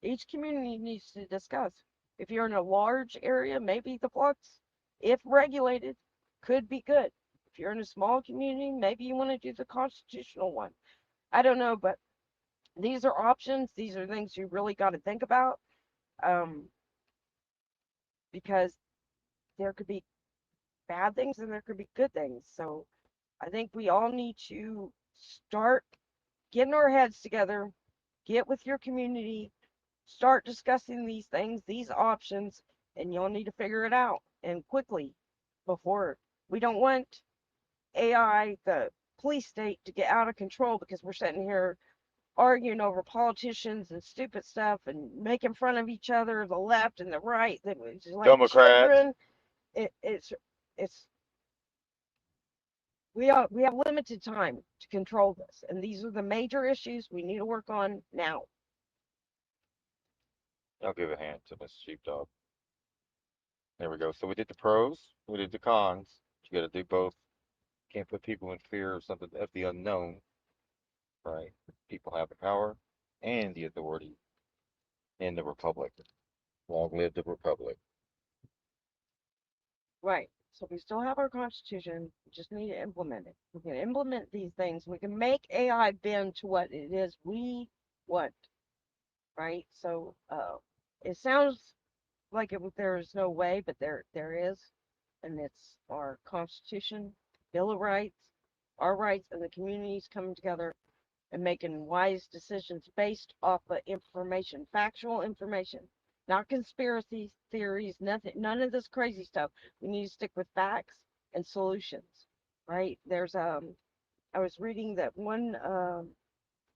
each community needs to discuss. If you're in a large area, maybe the flux, if regulated, could be good. If you're in a small community, maybe you want to do the constitutional one. I don't know, but these are options. These are things you really got to think about, um, because there could be bad things and there could be good things. So I think we all need to start getting our heads together, get with your community, start discussing these things, these options, and you'll need to figure it out and quickly before we don't want AI, the police state, to get out of control because we're sitting here arguing over politicians and stupid stuff and making fun of each other, the left and the right, that was like Democrats. children. It's we have limited time to control this, and these are the major issues we need to work on now. I'll give a hand to Miss Sheepdog. There we go. So we did the pros, we did the cons. You got to do both. Can't put people in fear of something of the unknown, right? People have the power and the authority in the republic. Long live the republic. Right. So we still have our constitution. We just need to implement it. We can implement these things. We can make AI bend to what it is we want. Right. So it sounds like there is no way, but there is, and it's our constitution, Bill of Rights, our rights, and the communities coming together and making wise decisions based off of information, factual information, not conspiracy theories, nothing, none of this crazy stuff. We need to stick with facts and solutions, right? I was reading that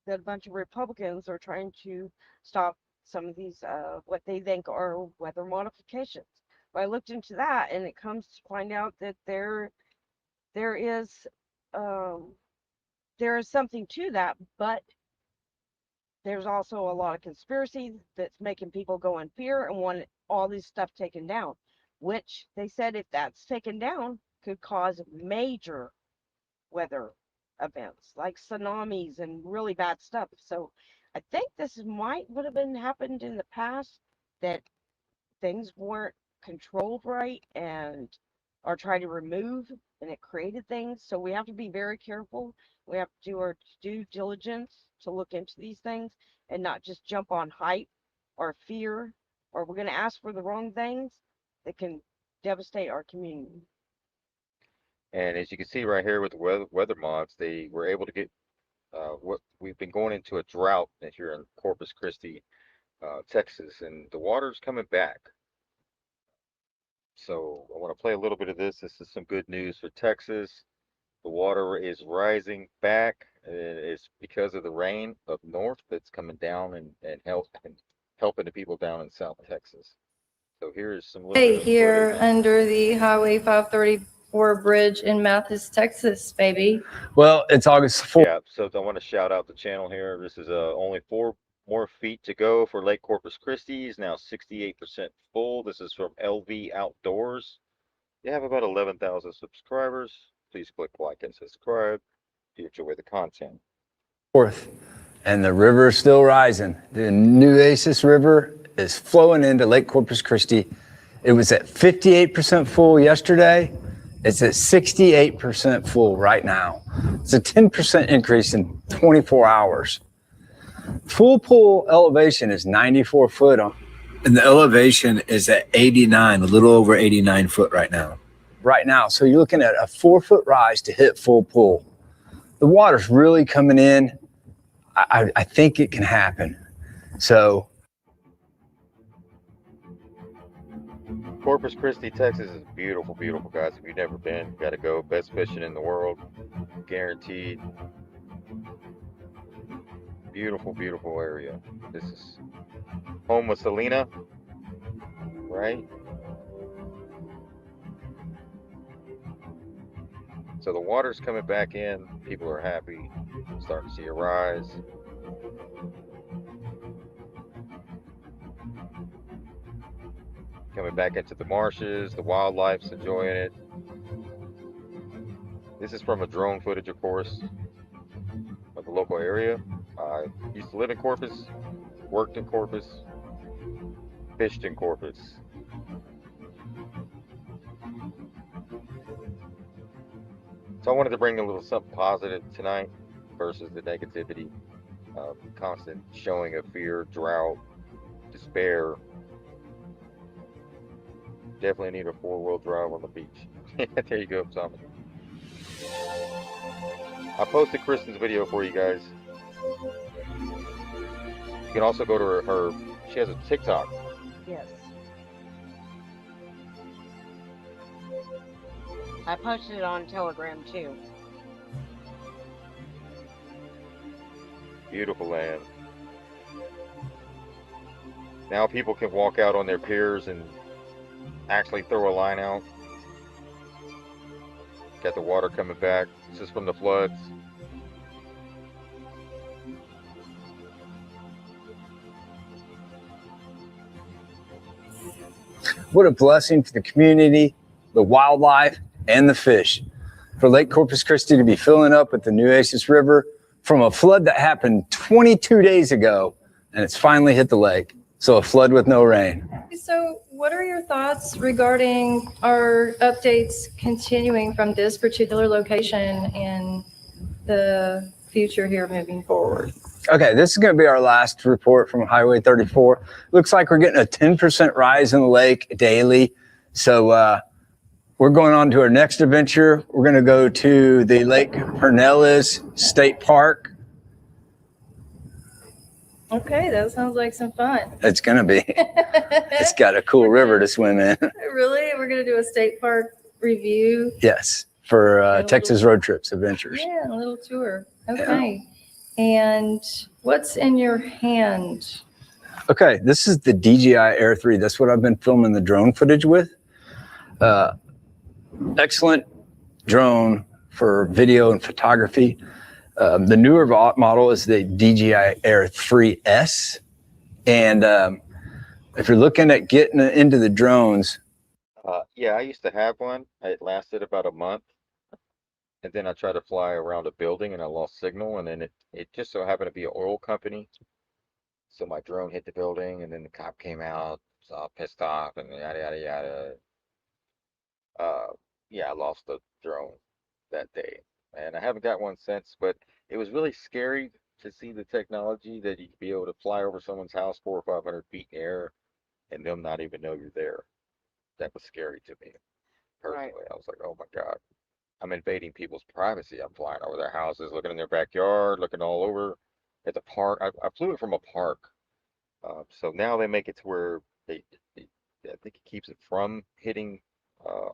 that a bunch of Republicans are trying to stop some of these, what they think are weather modifications. Well, I looked into that, and it comes to find out that there is, um, there is something to that, but there's also a lot of conspiracy that's making people go in fear and want all this stuff taken down, which they said if that's taken down could cause major weather events like tsunamis and really bad stuff. So I think this might would have been happened in the past, that things weren't controlled right and are trying to remove, and it created things. So we have to be very careful. We have to do our due diligence to look into these things and not just jump on hype or fear, or we're going to ask for the wrong things that can devastate our community. And as you can see right here with the weather mods, they were able to get what we've been going into a drought here in Corpus Christi, Texas, and the water's coming back. So I want to play a little bit of this. This is some good news for Texas. The water is rising back. It's because of the rain up north that's coming down and helping the people down in South Texas. So here's some little bit of Here footage. under the Highway 534 bridge in Mathis, Texas, baby. Well, it's August 4th. Yeah, so I want to shout out the channel here. This is only 4 more feet to go for Lake Corpus Christi. Is now 68% full. This is from LV Outdoors. They have about 11,000 subscribers. Please click like and subscribe if you enjoy the content. And the river is still rising. The Nueces River is flowing into Lake Corpus Christi. It was at 58% full yesterday. It's at 68% full right now. It's a 10% increase in 24 hours. Full pool elevation is 94 foot. And the elevation is at 89, a little over 89 foot right now. Right now. So you're looking at a 4-foot rise to hit full pool. The water's really coming in. I think it can happen. So Corpus Christi, Texas is beautiful, beautiful, guys. If you've never been, you gotta go. Best fishing in the world, guaranteed. Beautiful, beautiful area. This is home with Selena, right? So the water's coming back in. People are happy. Starting to see a rise. Coming back into the marshes. The wildlife's enjoying it. This is from a drone footage, of course, of the local area. I used to live in Corpus, worked in Corpus, fished in Corpus. So I wanted to bring a little something positive tonight versus the negativity, constant showing of fear, drought, despair. Definitely need a 4-wheel drive on the beach. There you go, Tommy. I posted Kristen's video for you guys. You can also go to her she has a TikTok. Yes. I posted it on Telegram too. Beautiful land. Now people can walk out on their piers and actually throw a line out. Got the water coming back. This is from the floods. what a blessing for the community, the wildlife, and the fish. For Lake Corpus Christi to be filling up with the Nueces River from a flood that happened 22 days ago, and it's finally hit the lake. So a flood with no rain. So what are your thoughts regarding our updates continuing from this particular location in the future here moving forward? Okay, this is going to be our last report from Highway 34. Looks like we're getting a 10% rise in the lake daily. So we're going on to our next adventure. We're going to go to the Lake Pinellas State Park. Okay, that sounds like some fun. It's going to be. It's got a cool river to swim in. Really? We're going to do a state park review? Yes, for Texas Road Trips Adventures. Yeah, a little tour. Okay. Yeah. And what's in your hand? Okay, this is the DJI Air 3. That's what I've been filming the drone footage with. Excellent drone for video and photography. The newer model is the DJI Air 3S. And if you're looking at getting into the drones. Yeah, I used to have one. It lasted about a month. And then I tried to fly around a building and I lost signal. And then it just so happened to be an oil company. So my drone hit the building and then the cop came out. So I was pissed off and yada, yada, yada. Yeah, I lost the drone that day. And I haven't got one since, but it was really scary to see the technology that you could be able to fly over someone's house 400 or 500 feet in air and them not even know you're there. That was scary to me personally. Right. I was like, oh my God, I'm invading people's privacy. I'm flying over their houses, looking in their backyard, looking all over at the park. I flew it from a park. So now they make it to where I think it keeps it from hitting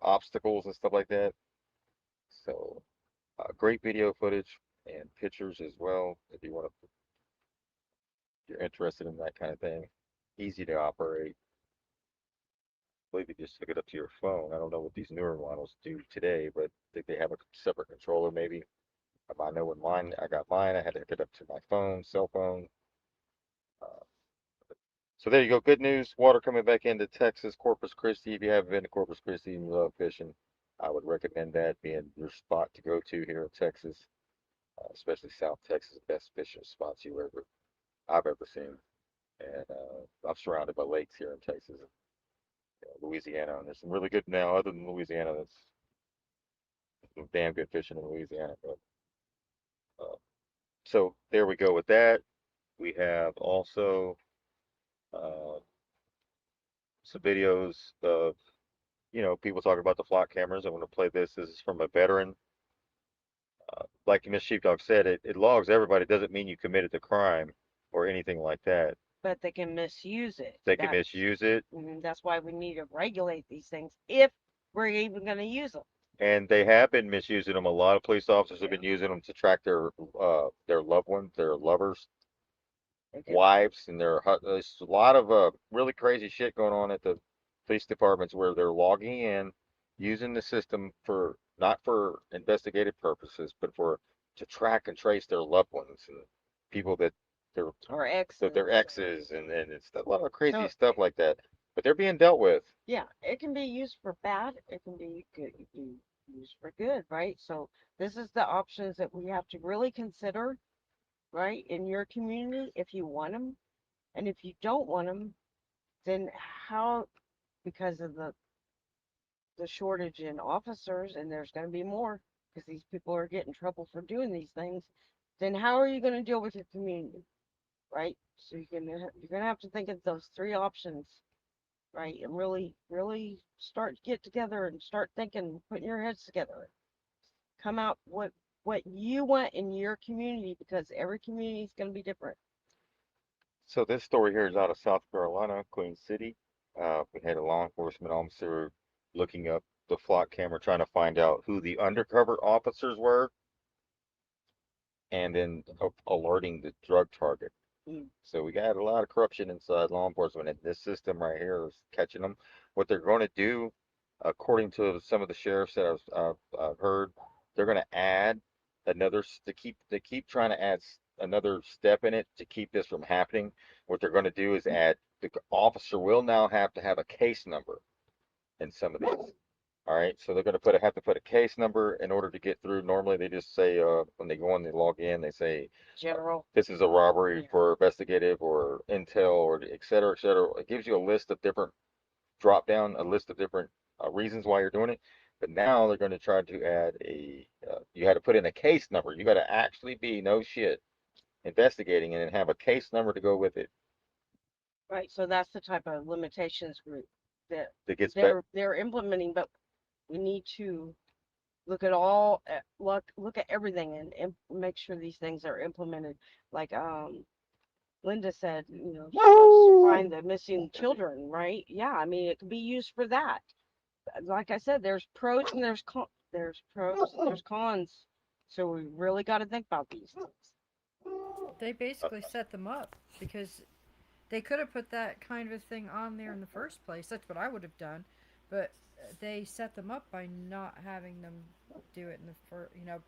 obstacles and stuff like that. So Great video footage and pictures as well. If you want to, if you're interested in that kind of thing, easy to operate. I believe you just hook it up to your phone. I don't know what these newer models do today, but I think they have a separate controller maybe. I know when I got mine, I had to hook it up to my phone, cell phone. Uh, so there you go. Good news. Water coming back into Texas, Corpus Christi. If you haven't been to Corpus Christi and you love fishing, I would recommend that being your spot to go to here in Texas, especially South Texas, best fishing spots I've ever seen. And I'm surrounded by lakes here in Texas, Louisiana, and there's some really good now. Other than Louisiana, that's some damn good fishing in Louisiana. But so there we go with that. We have also some videos of people talking about the flock cameras. I'm going to play this. This is from a veteran. Like Miss Sheepdog said, it logs everybody. It doesn't mean you committed the crime or anything like that. But they can misuse it. They can misuse it. That's why we need to regulate these things if we're even going to use them. And they have been misusing them. A lot of police officers have been using them to track their loved ones, their lovers, wives, and there's a lot of really crazy shit going on at the police departments where they're logging in, using the system for not for investigative purposes, but to track and trace their loved ones and people that their exes, and it's a lot of crazy stuff like that. But they're being dealt with. Yeah, it can be used for bad. It can be used for good, right? So this is the options that we have to really consider, right, in your community if you want them, and if you don't want them, then how? Because of the shortage in officers, and there's going to be more because these people are getting in trouble for doing these things. Then how are you going to deal with your community, right? So you're gonna have to think of those three options, right, and really start to get together and start thinking, putting your heads together, come out what you want in your community, because every community is going to be different. So this story here is out of South Carolina, Queen City. We had a law enforcement officer looking up the flock camera, trying to find out who the undercover officers were, and then alerting the drug target. So we got a lot of corruption inside law enforcement, and this system right here is catching them. What they're going to do, according to some of the sheriffs that I've heard, they're going to add another to keep trying to add another step in it to keep this from happening. What they're going to do is add the officer will now have to have a case number in some of these. All right, so they're going to have to put a case number in order to get through. Normally, they just say when they go in, they log in, they say general. This is a robbery for investigative or intel or et cetera, et cetera. It gives you a list of different a list of different reasons why you're doing it. But now they're going to try to add you had to put in a case number. You got to actually be no shit investigating and then have a case number to go with it. Right. So that's the type of limitations group that they're implementing, but we need to look at look at everything and make sure these things are implemented. Like Linda said, find the missing children, right? Yeah, I mean it can be used for that. Like I said, there's pros and there's cons. So we really got to think about these things. They basically set them up because they could have put that kind of thing on there in the first place. That's what I would have done, but they set them up by not having them do it in the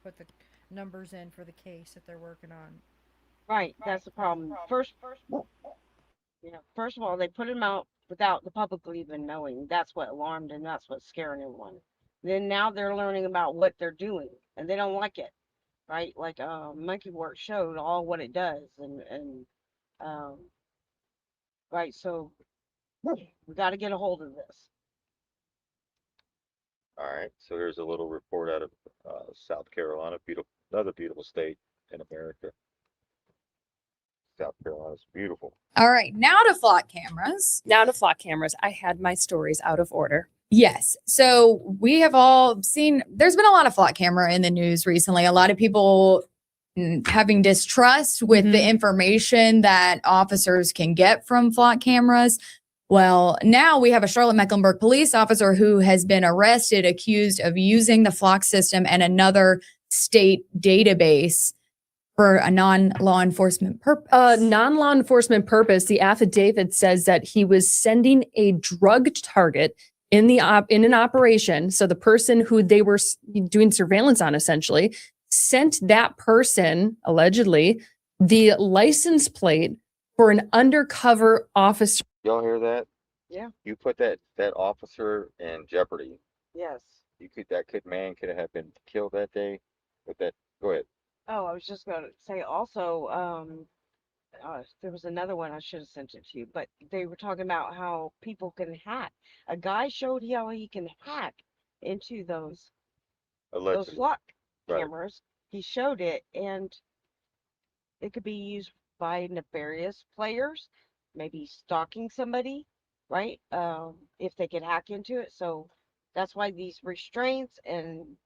put the numbers in for the case that they're working on. Right, that's the problem. First of all, they put them out without the public even knowing. That's what alarmed and that's what's scaring everyone. Then now they're learning about what they're doing and they don't like it, right? Like Monkey Work showed all what it does, and right. So we got to get a hold of this. All right, so here's a little report out of South Carolina, another beautiful state in America. South Carolina's beautiful. All right, now to flock cameras. I had my stories out of order. Yes. So we have all seen, there's been a lot of flock camera in the news recently. A lot of people having distrust with the information that officers can get from flock cameras. Well, now we have a Charlotte-Mecklenburg police officer who has been arrested, accused of using the flock system and another state database for a non-law enforcement purpose. Non-law enforcement purpose. The affidavit says that he was sending a drug target in an operation. So the person who they were doing surveillance on essentially sent that person, allegedly, the license plate for an undercover officer. Y'all hear that? Yeah. You put that officer in jeopardy. Yes. Man could have been killed that day. With that, go ahead. Oh, I was just going to say also, there was another one, I should have sent it to you, but they were talking about how people can hack. A guy showed how he can hack into those Allegedly. SWAT Right. cameras. He showed it, and it could be used by nefarious players, maybe stalking somebody, right? If they could hack into it. So that's why these restraints and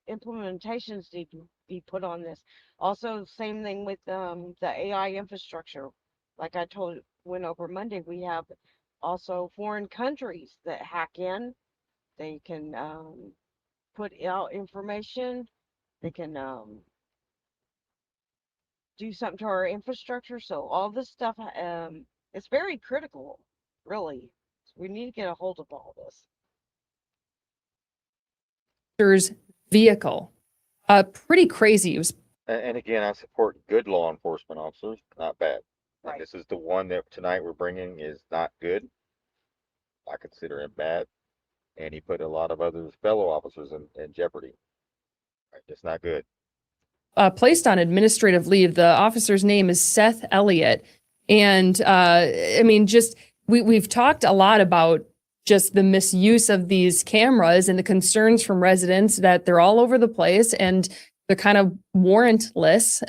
implementations need to be put on this. Also, same thing with the AI infrastructure. Like I went over Monday, we have also foreign countries that hack in. They can put out information. They can do something to our infrastructure. So all this stuff, it's very critical, really. We need to get a hold of all this. Vehicle. Pretty crazy. It was. And again, I support good law enforcement officers, not bad. Right. And this is the one that tonight we're bringing is not good. I consider him bad. And he put a lot of other fellow officers in jeopardy. Right, it's not good. Placed on administrative leave. The officer's name is Seth Elliott. And I mean, just we've talked a lot about just the misuse of these cameras and the concerns from residents that they're all over the place and they're kind of warrantless.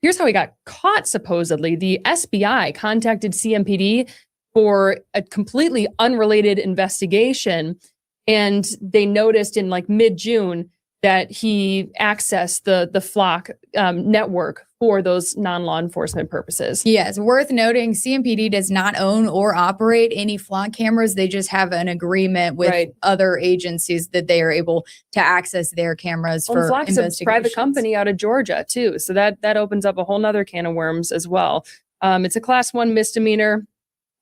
Here's how he got caught, supposedly. The SBI contacted CMPD for a completely unrelated investigation. And they noticed in like mid-June that he accessed the Flock network for those non-law enforcement purposes. Yes, worth noting, CMPD does not own or operate any Flock cameras. They just have an agreement with other agencies that they are able to access their cameras for Flock is investigations. a private company out of Georgia, too. So that opens up a whole nother can of worms as well. It's a class 1 misdemeanor.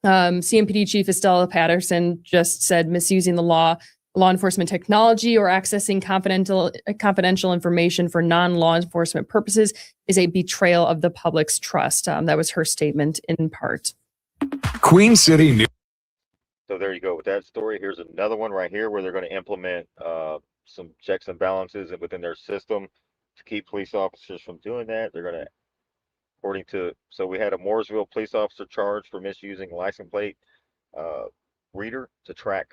CMPD Chief Estella Patterson just said misusing the law enforcement technology or accessing confidential information for non-law enforcement purposes is a betrayal of the public's trust. That was her statement in part. Queen City News. So there you go with that story. Here's another one right here where they're going to implement some checks and balances within their system to keep police officers from doing that. They're going to, so we had a Mooresville police officer charged for misusing license plate reader to track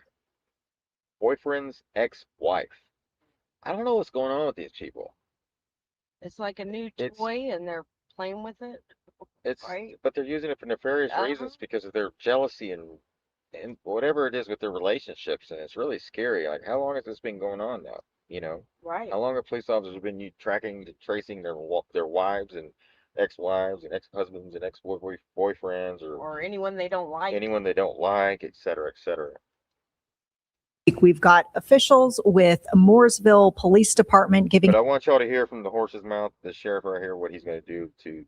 boyfriend's ex-wife. I don't know what's going on with these people. It's like a new toy and they're playing with it. Right? But they're using it for nefarious reasons because of their jealousy and whatever it is with their relationships. And it's really scary. Like, how long has this been going on now? You know? Right. How long have police officers been tracing their wives and ex-wives and ex-husbands and ex-boyfriends or anyone they don't like. Anyone they don't like, et cetera, et cetera. We've got officials with Mooresville Police Department giving. But I want y'all to hear from the horse's mouth, the sheriff right here, what he's going to do to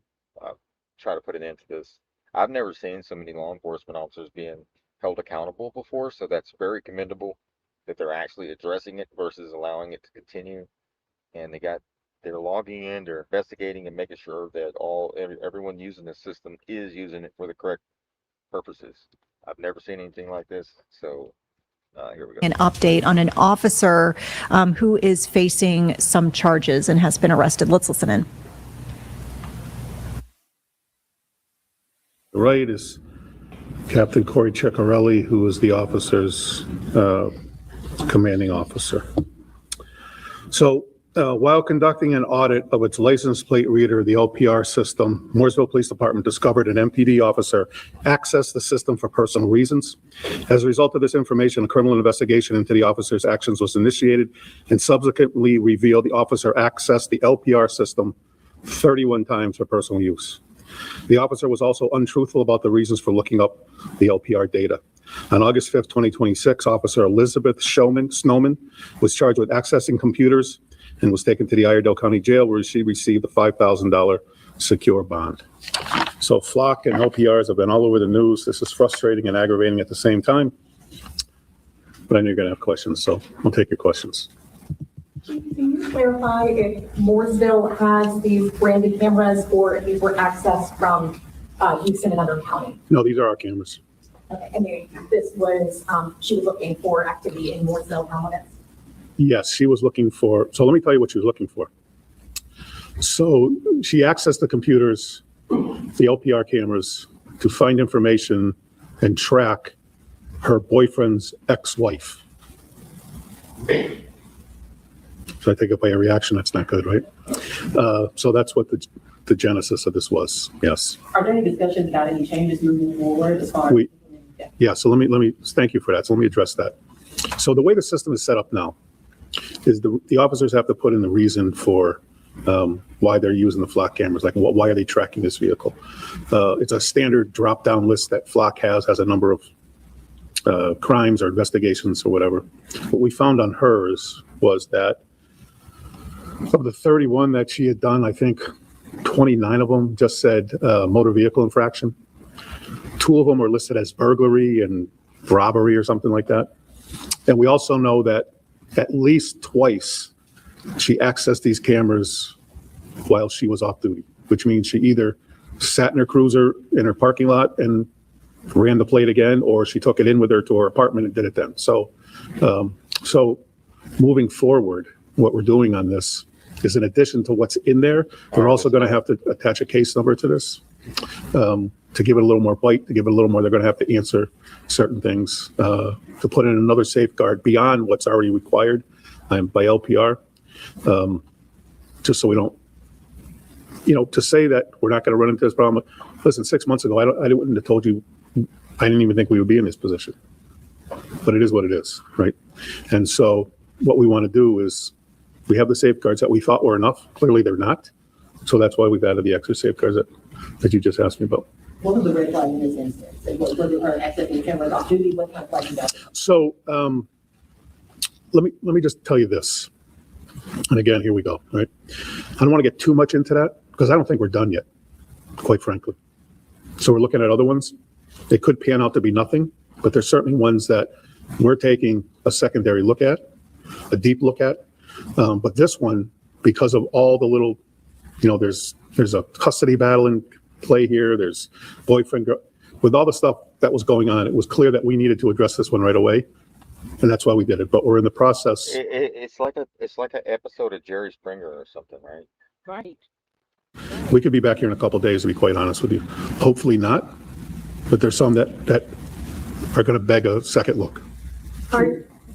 try to put an end to this. I've never seen so many law enforcement officers being held accountable before, so that's very commendable that they're actually addressing it versus allowing it to continue. And they're logging in, they're investigating and making sure that everyone using the system is using it for the correct purposes. I've never seen anything like this, so. Here we go. An update on an officer who is facing some charges and has been arrested. Let's listen in. Right is Captain Corey Ciccarelli, who is the officer's commanding officer. So while conducting an audit of its license plate reader, the LPR system, Mooresville Police Department discovered an MPD officer accessed the system for personal reasons. As a result of this information, a criminal investigation into the officer's actions was initiated and subsequently revealed the officer accessed the LPR system 31 times for personal use. The officer was also untruthful about the reasons for looking up the LPR data. On August 5th, 2026, Officer Elizabeth Snowman was charged with accessing computers and was taken to the Iredell County Jail where she received a $5,000 secure bond. So flock and LPRs have been all over the news. This is frustrating and aggravating at the same time. But I know you're going to have questions, so I'll take your questions. Can you clarify if Mooresville has these branded cameras or if these were accessed from Houston and Underwood County? No, these are our cameras. Okay, and this was, she was looking for activity in Mooresville, Providence? Yes, she was looking for, so let me tell you what she was looking for. So she accessed the computers, the LPR cameras, to find information and track her boyfriend's ex-wife. So I think if by a reaction, that's not good, right? So that's what the genesis of this was, yes. Are there any discussions about any changes moving forward as far as? Yeah, so let me, thank you for that. So let me address that. So the way the system is set up now is the officers have to put in the reason for why they're using the flock cameras, like why are they tracking this vehicle? It's a standard drop-down list that flock has a number of crimes or investigations or whatever. What we found on hers was that of the 31 that she had done, I think 29 of them just said motor vehicle infraction. 2 of them were listed as burglary and robbery or something like that. And we also know that at least twice she accessed these cameras while she was off duty, which means she either sat in her cruiser in her parking lot and ran the plate again, or she took it in with her to her apartment and did it then. So, so moving forward, what we're doing on this is, in addition to what's in there, we're also going to have to attach a case number to this to give it a little more bite, to give it a little more. They're going to have to answer certain things, to put in another safeguard beyond what's already required by LPR, just so we don't, to say that we're not going to run into this problem. Listen, 6 months ago, I wouldn't have told you, I didn't even think we would be in this position, but it is what it is, right? And so what we want to do is, we have the safeguards that we thought were enough. Clearly they're not. So that's why we've added the extra safeguards that you just asked me about. What was the red flag in this instance? Was it her accessing cameras off duty? What kind of flag you got? So let me just tell you this. And again, here we go, right? I don't want to get too much into that because I don't think we're done yet, quite frankly. So we're looking at other ones. They could pan out to be nothing, but there's certainly ones that we're taking a secondary look at, a deep look at. But this one, because of all the little, there's a custody battle in play here. There's boyfriend, with all the stuff that was going on, it was clear that we needed to address this one right away, and that's why we did it. But we're in the process. It's like an episode of Jerry Springer or something, right? Right. We could be back here in a couple of days, to be quite honest with you. Hopefully not, but there's some that are going to beg a second look.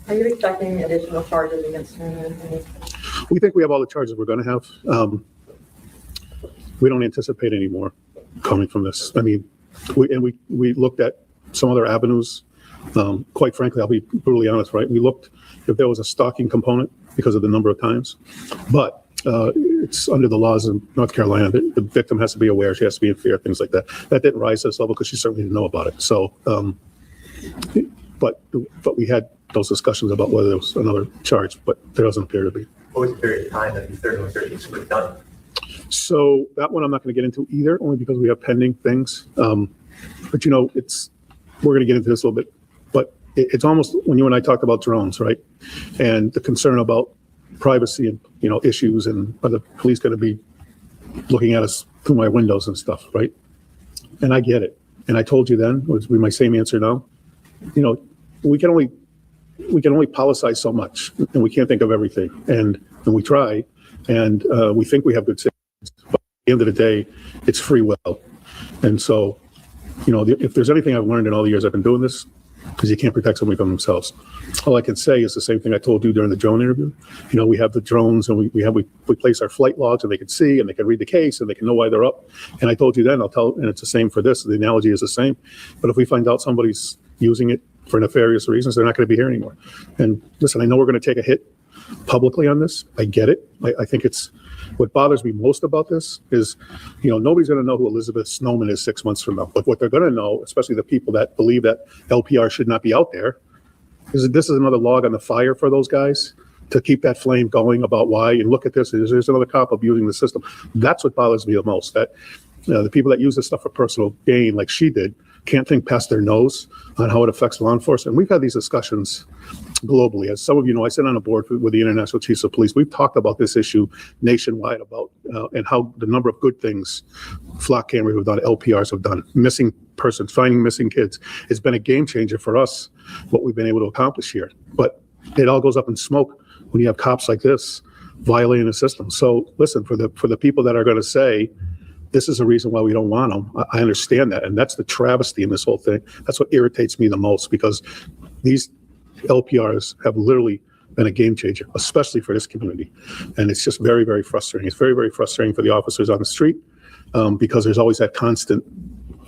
Are you expecting additional charges against her? We think we have all the charges we're going to have. We don't anticipate any more coming from this. I mean, we looked at some other avenues. Quite frankly, I'll be brutally honest, right? We looked if there was a stalking component because of the number of times, but it's under the laws in North Carolina. The victim has to be aware. She has to be in fear, things like that. That didn't rise to this level because she certainly didn't know about it. So, but we had those discussions about whether there was another charge, but there doesn't appear to be. What was the period of time that these 31 searches were done? So that one I'm not going to get into either, only because we have pending things. But we're going to get into this a little bit, but it's almost when you and I talked about drones, right? And the concern about privacy and, issues, and are the police going to be looking at us through my windows and stuff, right? And I get it. And I told you then, would be my same answer now. We can only policize so much, and we can't think of everything. And we try, and we think we have good safety. But at the end of the day, it's free will. And so, if there's anything I've learned in all the years I've been doing this, is you can't protect somebody from themselves. All I can say is the same thing I told you during the drone interview. We have the drones, and we place our flight logs, and they can see, and they can read the case, and they can know why they're up. And I told you then, and it's the same for this. The analogy is the same. But if we find out somebody's using it for nefarious reasons, they're not going to be here anymore. And listen, I know we're going to take a hit publicly on this. I get it. I think it's what bothers me most about this is, nobody's going to know who Elizabeth Snowman is 6 months from now. But what they're going to know, especially the people that believe that LPR should not be out there, is that this is another log on the fire for those guys to keep that flame going about why, and look at this, there's another cop abusing the system. That's what bothers me the most, that the people that use this stuff for personal gain, like she did, can't think past their nose on how it affects law enforcement. We've had these discussions globally. As some of you know, I sit on a board with the International Chiefs of Police. We've talked about this issue nationwide about and how the number of good things flock cameras have done, LPRs have done, missing persons, finding missing kids. It's been a game changer for us, what we've been able to accomplish here. But it all goes up in smoke when you have cops like this violating the system. So listen, for the people that are going to say, this is a reason why we don't want them. I understand that. And that's the travesty in this whole thing. That's what irritates me the most, because these LPRs have literally been a game changer, especially for this community. And it's just very, very frustrating. It's very, very frustrating for the officers on the street because there's always that constant,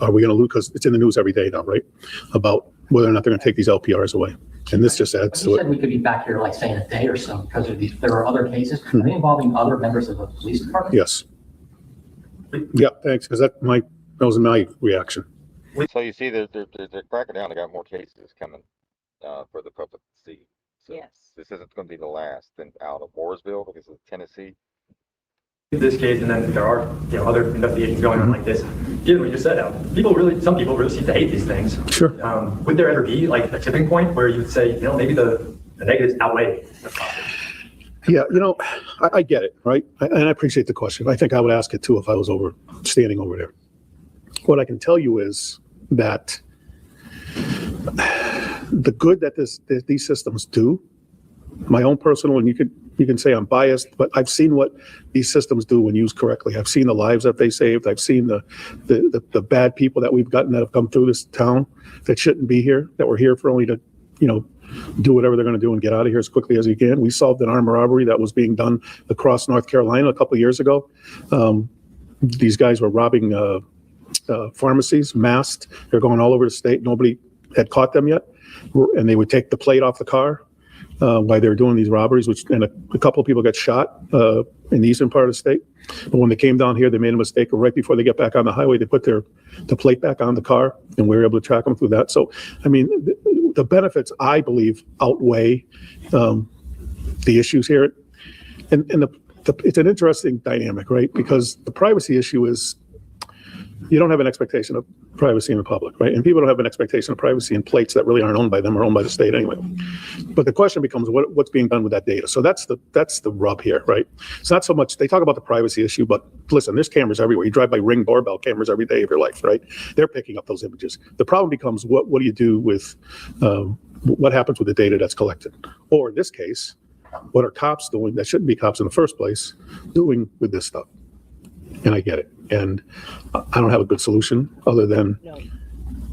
are we going to lose? Because it's in the news every day now, right? About whether or not they're going to take these LPRs away. And this just adds to You it. said we could be back here, like, say, in a day or so, because there are other cases. Are they involving other members of the police department? Yes. Yeah, thanks, because that was my reaction. So you see, they're cracking down. They got more cases coming for the public to see. So Yes. this isn't going to be the last thing out of Mooresville, because of Tennessee. This case, and then there are other investigations going on like this. Given what you just said, some people really seem to hate these things. Sure. Would there ever be like a tipping point where you would say, maybe the negatives outweigh the positives? Yeah, I get it, right? And I appreciate the question. I think I would ask it too if I was standing over there. What I can tell you is that the good that these systems do, my own personal, and you can say I'm biased, but I've seen what these systems do when used correctly. I've seen the lives that they saved. I've seen the bad people that we've gotten that have come through this town that shouldn't be here, that were here for only to, do whatever they're going to do and get out of here as quickly as you can. We solved an armed robbery that was being done across North Carolina a couple of years ago. These guys were robbing pharmacies, masked. They're going all over the state. Nobody had caught them yet. And they would take the plate off the car while they were doing these robberies, and a couple of people got shot in the eastern part of the state. But when they came down here, they made a mistake. Right before they get back on the highway, they put the plate back on the car, and we were able to track them through that. So, I mean, the benefits, I believe, outweigh the issues here. And it's an interesting dynamic, right? Because the privacy issue is, you don't have an expectation of privacy in the public, right? And people don't have an expectation of privacy in plates that really aren't owned by them or owned by the state anyway. But the question becomes, what's being done with that data? So that's the rub here, right? It's not so much, they talk about the privacy issue, but listen, there's cameras everywhere. You drive by Ring doorbell cameras every day of your life, right? They're picking up those images. The problem becomes, what do you do with, what happens with the data that's collected? Or in this case, what are cops doing that shouldn't be cops in the first place doing with this stuff? And I get it. And I don't have a good solution other than,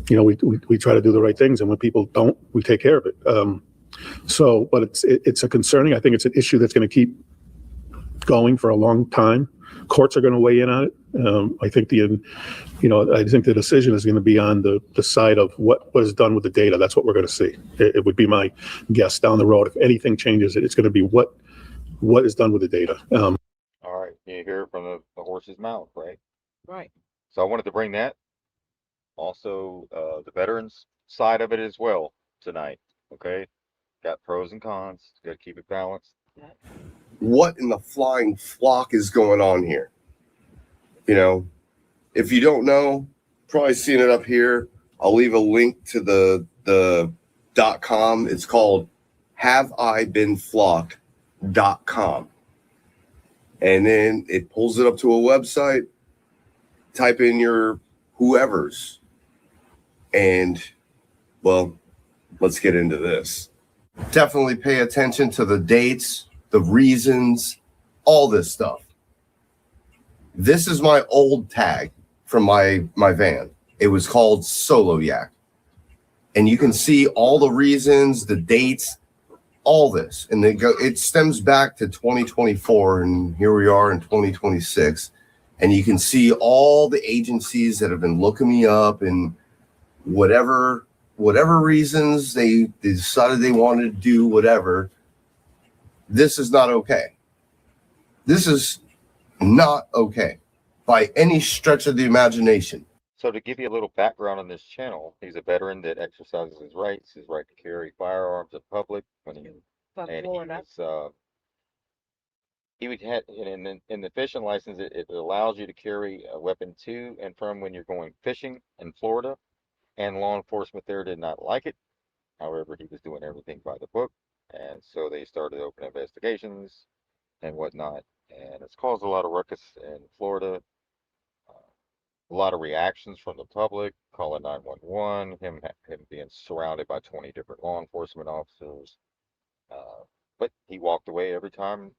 we try to do the right things. And when people don't, we take care of it. But it's a concerning, I think it's an issue that's going to keep going for a long time. Courts are going to weigh in on it. I think the decision is going to be on the side of what is done with the data. That's what we're going to see. It would be my guess down the road. If anything changes, it's going to be what is done with the data. All right, you hear it from the horse's mouth, right? Right. So I wanted to bring that, also the veterans side of it as well tonight. Okay, got pros and cons. Got to keep it balanced. What in the flying flock is going on here? If you don't know, probably seen it up here. I'll leave a link to the .com. It's called haveibeenflocked.com. And then it pulls it up to a website. Type in your whoever's. And, well, let's get into this. Definitely pay attention to the dates, the reasons, all this stuff. This is my old tag from my van. It was called Solo Yak. And you can see all the reasons, the dates, all this. And it stems back to 2024, and here we are in 2026. And you can see all the agencies that have been looking me up, and whatever reasons they decided they wanted to do whatever. This is not okay. This is not okay by any stretch of the imagination. So to give you a little background on this channel, he's a veteran that exercises his right to carry firearms in public when he from and Florida. he would have in the fishing license, it allows you to carry a weapon to and from when you're going fishing in Florida, and law enforcement there did not like it. However, he was doing everything by the book, and so they started open investigations and whatnot, and it's caused a lot of ruckus in Florida. A lot of reactions from the public, calling 911, him being surrounded by 20 different law enforcement officers. But he walked away every time,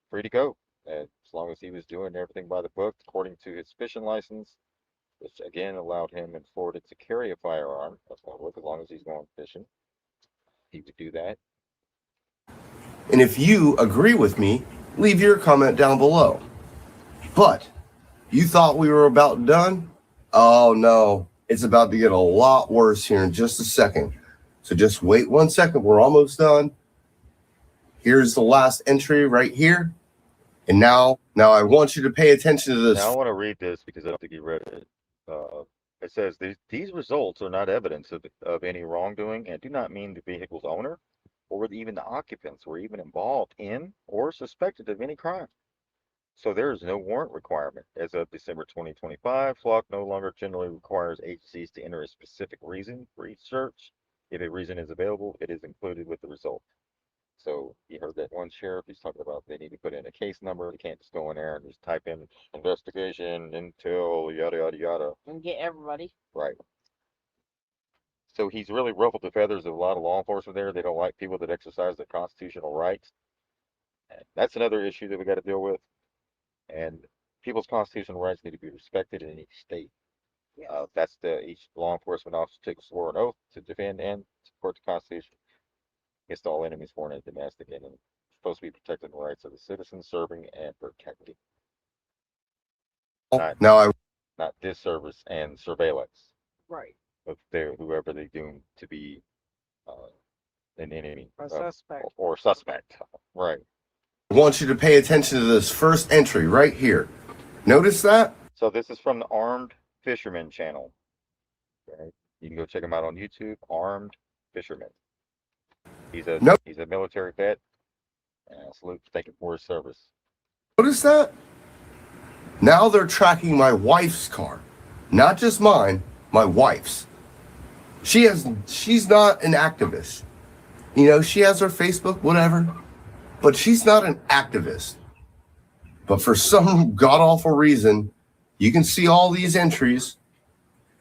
free to go, as long as he was doing everything by the book, according to his fishing license, which again allowed him in Florida to carry a firearm as long as he's going fishing. He would do that. And if you agree with me, leave your comment down below. But you thought we were about done? Oh no, it's about to get a lot worse here in just a second. So just wait 1 second. We're almost done. Here's the last entry right here. And now I want you to pay attention to this. Now I want to read this because I have to get rid of it. It says these results are not evidence of any wrongdoing and do not mean the vehicle's owner or even the occupants were even involved in or suspected of any crime. So there is no warrant requirement. As of December 2025, Flock no longer generally requires agencies to enter a specific reason for each search. If a reason is available, it is included with the result. So you heard that one sheriff, he's talking about they need to put in a case number. They can't just go in there and just type in investigation, intel, yada, yada, yada. And get everybody. Right. So he's really ruffled the feathers of a lot of law enforcement there. They don't like people that exercise their constitutional rights. And that's another issue that we got to deal with. And people's constitutional rights need to be respected in each state. Yes. Each law enforcement officer takes a sworn oath to defend and support the Constitution against all enemies, foreign and domestic, and supposed to be protecting the rights of the citizens, serving and protecting. Not disservice and surveillance. Right. Of whoever they deem to be an enemy A suspect. or suspect. Right. I want you to pay attention to this first entry right here. Notice that? So this is from the Armed Fisherman channel. Okay. You can go check him out on YouTube, Armed Fisherman. He's a military vet. Salute, thank him for his service. Notice that? Now they're tracking my wife's car. Not just mine, my wife's. She's not an activist. You know, she has her Facebook, whatever, but she's not an activist. But for some god-awful reason, you can see all these entries,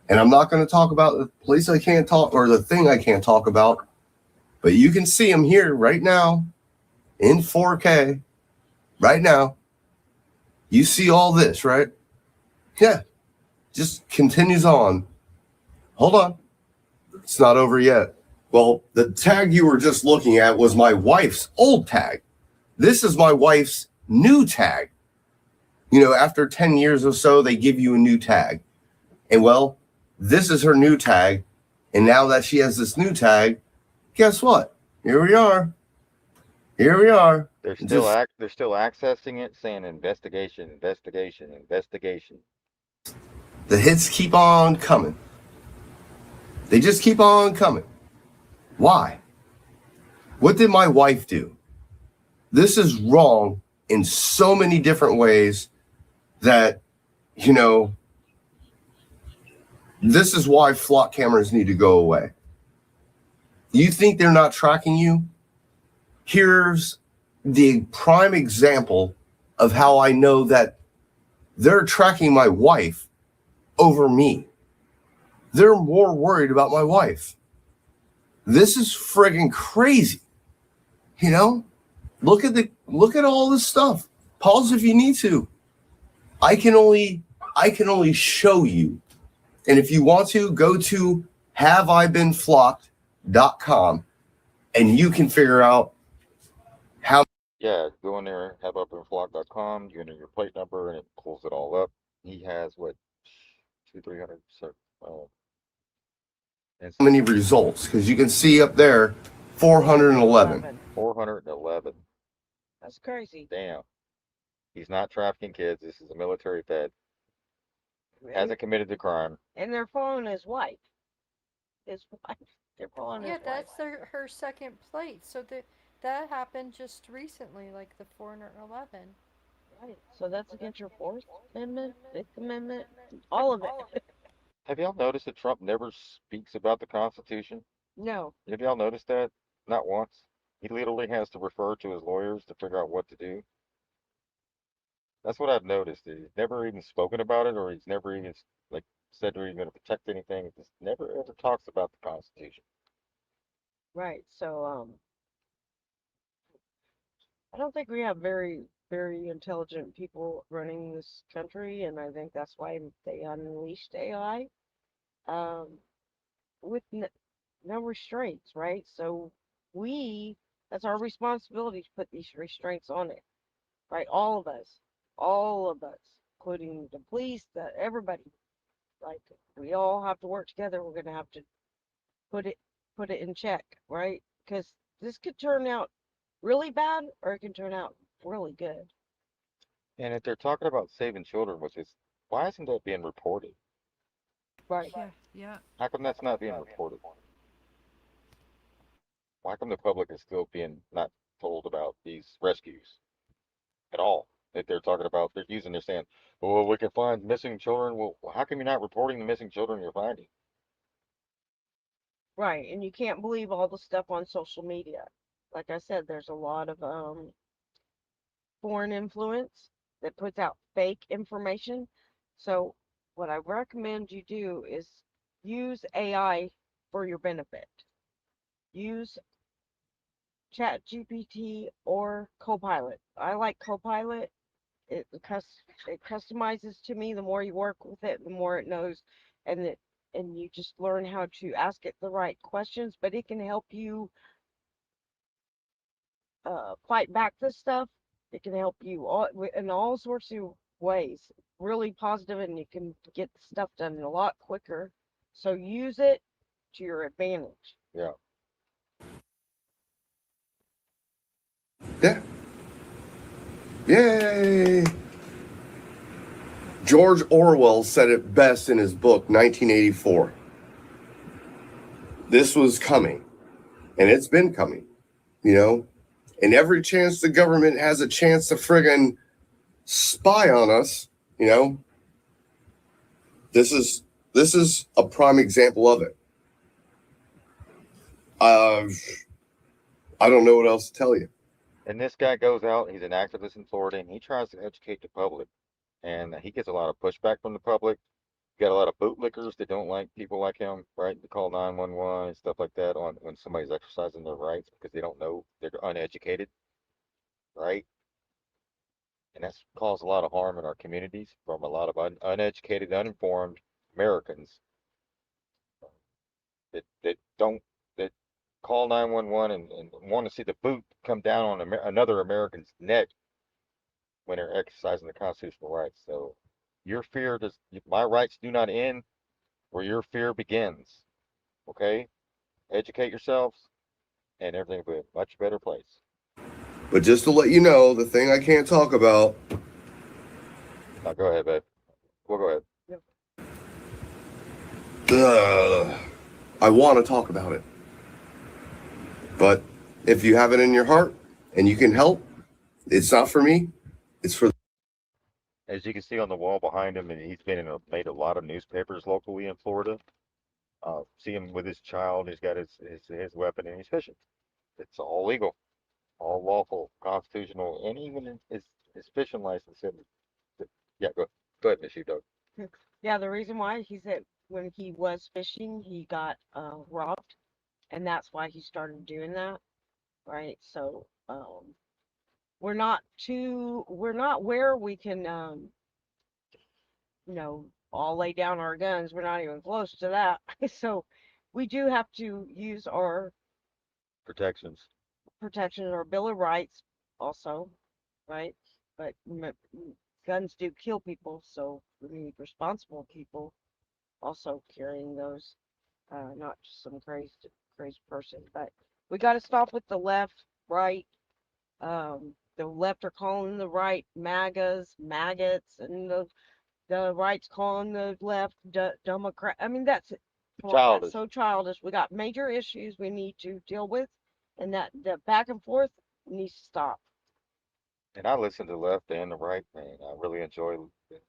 and I'm not going to talk about the place I can't talk, or the thing I can't talk about, but you can see them here right now in 4K. Right now, you see all this, right? Yeah, just continues on. Hold on. It's not over yet. Well, the tag you were just looking at was my wife's old tag. This is my wife's new tag. You know, after 10 years or so, they give you a new tag. And well, this is her new tag. And now that she has this new tag, guess what? Here we are. Here we are. They're still accessing it, saying investigation, investigation, investigation. The hits keep on coming. They just keep on coming. Why? What did my wife do? This is wrong in so many different ways that, you know, this is why flock cameras need to go away. You think they're not tracking you? Here's the prime example of how I know that they're tracking my wife over me. They're more worried about my wife. This is friggin' crazy. You know, look at all this stuff. Pause if you need to. I can only show you. And if you want to, go to haveibeenflocked.com and you can figure out how. Yeah, go in there, haveibeenflocked.com, you enter your plate number and it pulls it all up. He has what, 200-300 how many results, because you can see up there 411. 411. That's crazy. Damn. He's not trafficking kids. This is a military vet. Hasn't committed the crime. And they're following his wife. His wife. They're following his wife. Yeah, that's her second plate. So that happened just recently, like the 411. Right. So that's against your Fourth Amendment, Fifth Amendment, all of it. Have y'all noticed that Trump never speaks about the Constitution? No. Have y'all noticed that? Not once. He literally has to refer to his lawyers to figure out what to do. That's what I've noticed. He's never even spoken about it, or he's never even like said we're going to protect anything. He just never ever talks about the Constitution. Right. So I don't think we have very intelligent people running this country, and I think that's why they unleashed AI with no restraints, right? So that's our responsibility to put these restraints on it, right? All of us, including the police, everybody. Like we all have to work together. We're gonna have to put it put it in check, right? Because this could turn out really bad, or it can turn out really good. And if they're talking about saving children, which is, why isn't that being reported? Right. Yeah, yeah. How come that's not being reported? Why come the public is still being not told about these rescues at all? If they're talking about, they're saying, well, we can find missing children. Well, how come you're not reporting the missing children you're finding? Right, and you can't believe all the stuff on social media. Like I said, there's a lot of foreign influence that puts out fake information. So what I recommend you do is use AI for your benefit. Use ChatGPT or Copilot. I like Copilot. It customizes to me. The more you work with it, the more it knows, and you just learn how to ask it the right questions. But it can help you fight back this stuff. It can help you in all sorts of ways, really positive, and you can get stuff done a lot quicker. So use it to your advantage. Yeah. Yeah. Yay! George Orwell said it best in his book, 1984. This was coming, and it's been coming, you know? And every chance the government has a chance to friggin' spy on us, you know, this is a prime example of it. I don't know what else to tell you. And this guy goes out, he's an activist in Florida, and he tries to educate the public. And he gets a lot of pushback from the public. Got a lot of bootlickers that don't like people like him, right? They call 911 and stuff like that on when somebody's exercising their rights because they don't know, they're uneducated, right? And that's caused a lot of harm in our communities from a lot of uneducated, uninformed Americans that don't that call 911 and want to see the boot come down on another American's neck when they're exercising the constitutional rights. So your fear does, my rights do not end where your fear begins. Okay? Educate yourselves and everything will be a much better place. But just to let you know, the thing I can't talk about. Now go ahead, babe. We'll go ahead. I want to talk about it. But if you have it in your heart and you can help, it's not for me. It's for. As you can see on the wall behind him, and he's been made a lot of newspapers locally in Florida. See him with his child. He's got his weapon and he's fishing. It's all legal, all lawful, constitutional, and even his fishing license. Yeah, go ahead, Miss Doug. Yeah, the reason why he said when he was fishing, he got robbed, and that's why he started doing that, right? So we're not where we can all lay down our guns. We're not even close to that. So we do have to use our Protections. Our Bill of Rights also, right? But guns do kill people, so we need responsible people also carrying those, not just some crazy person. But we got to stop with the left, right. The left are calling the right MAGAs, maggots, and the right's calling the left Democrat. I mean, that's come on, that's Childish. so childish. We got major issues we need to deal with, And that the back and forth needs to stop. And I listen to the left and the right, man. I really enjoy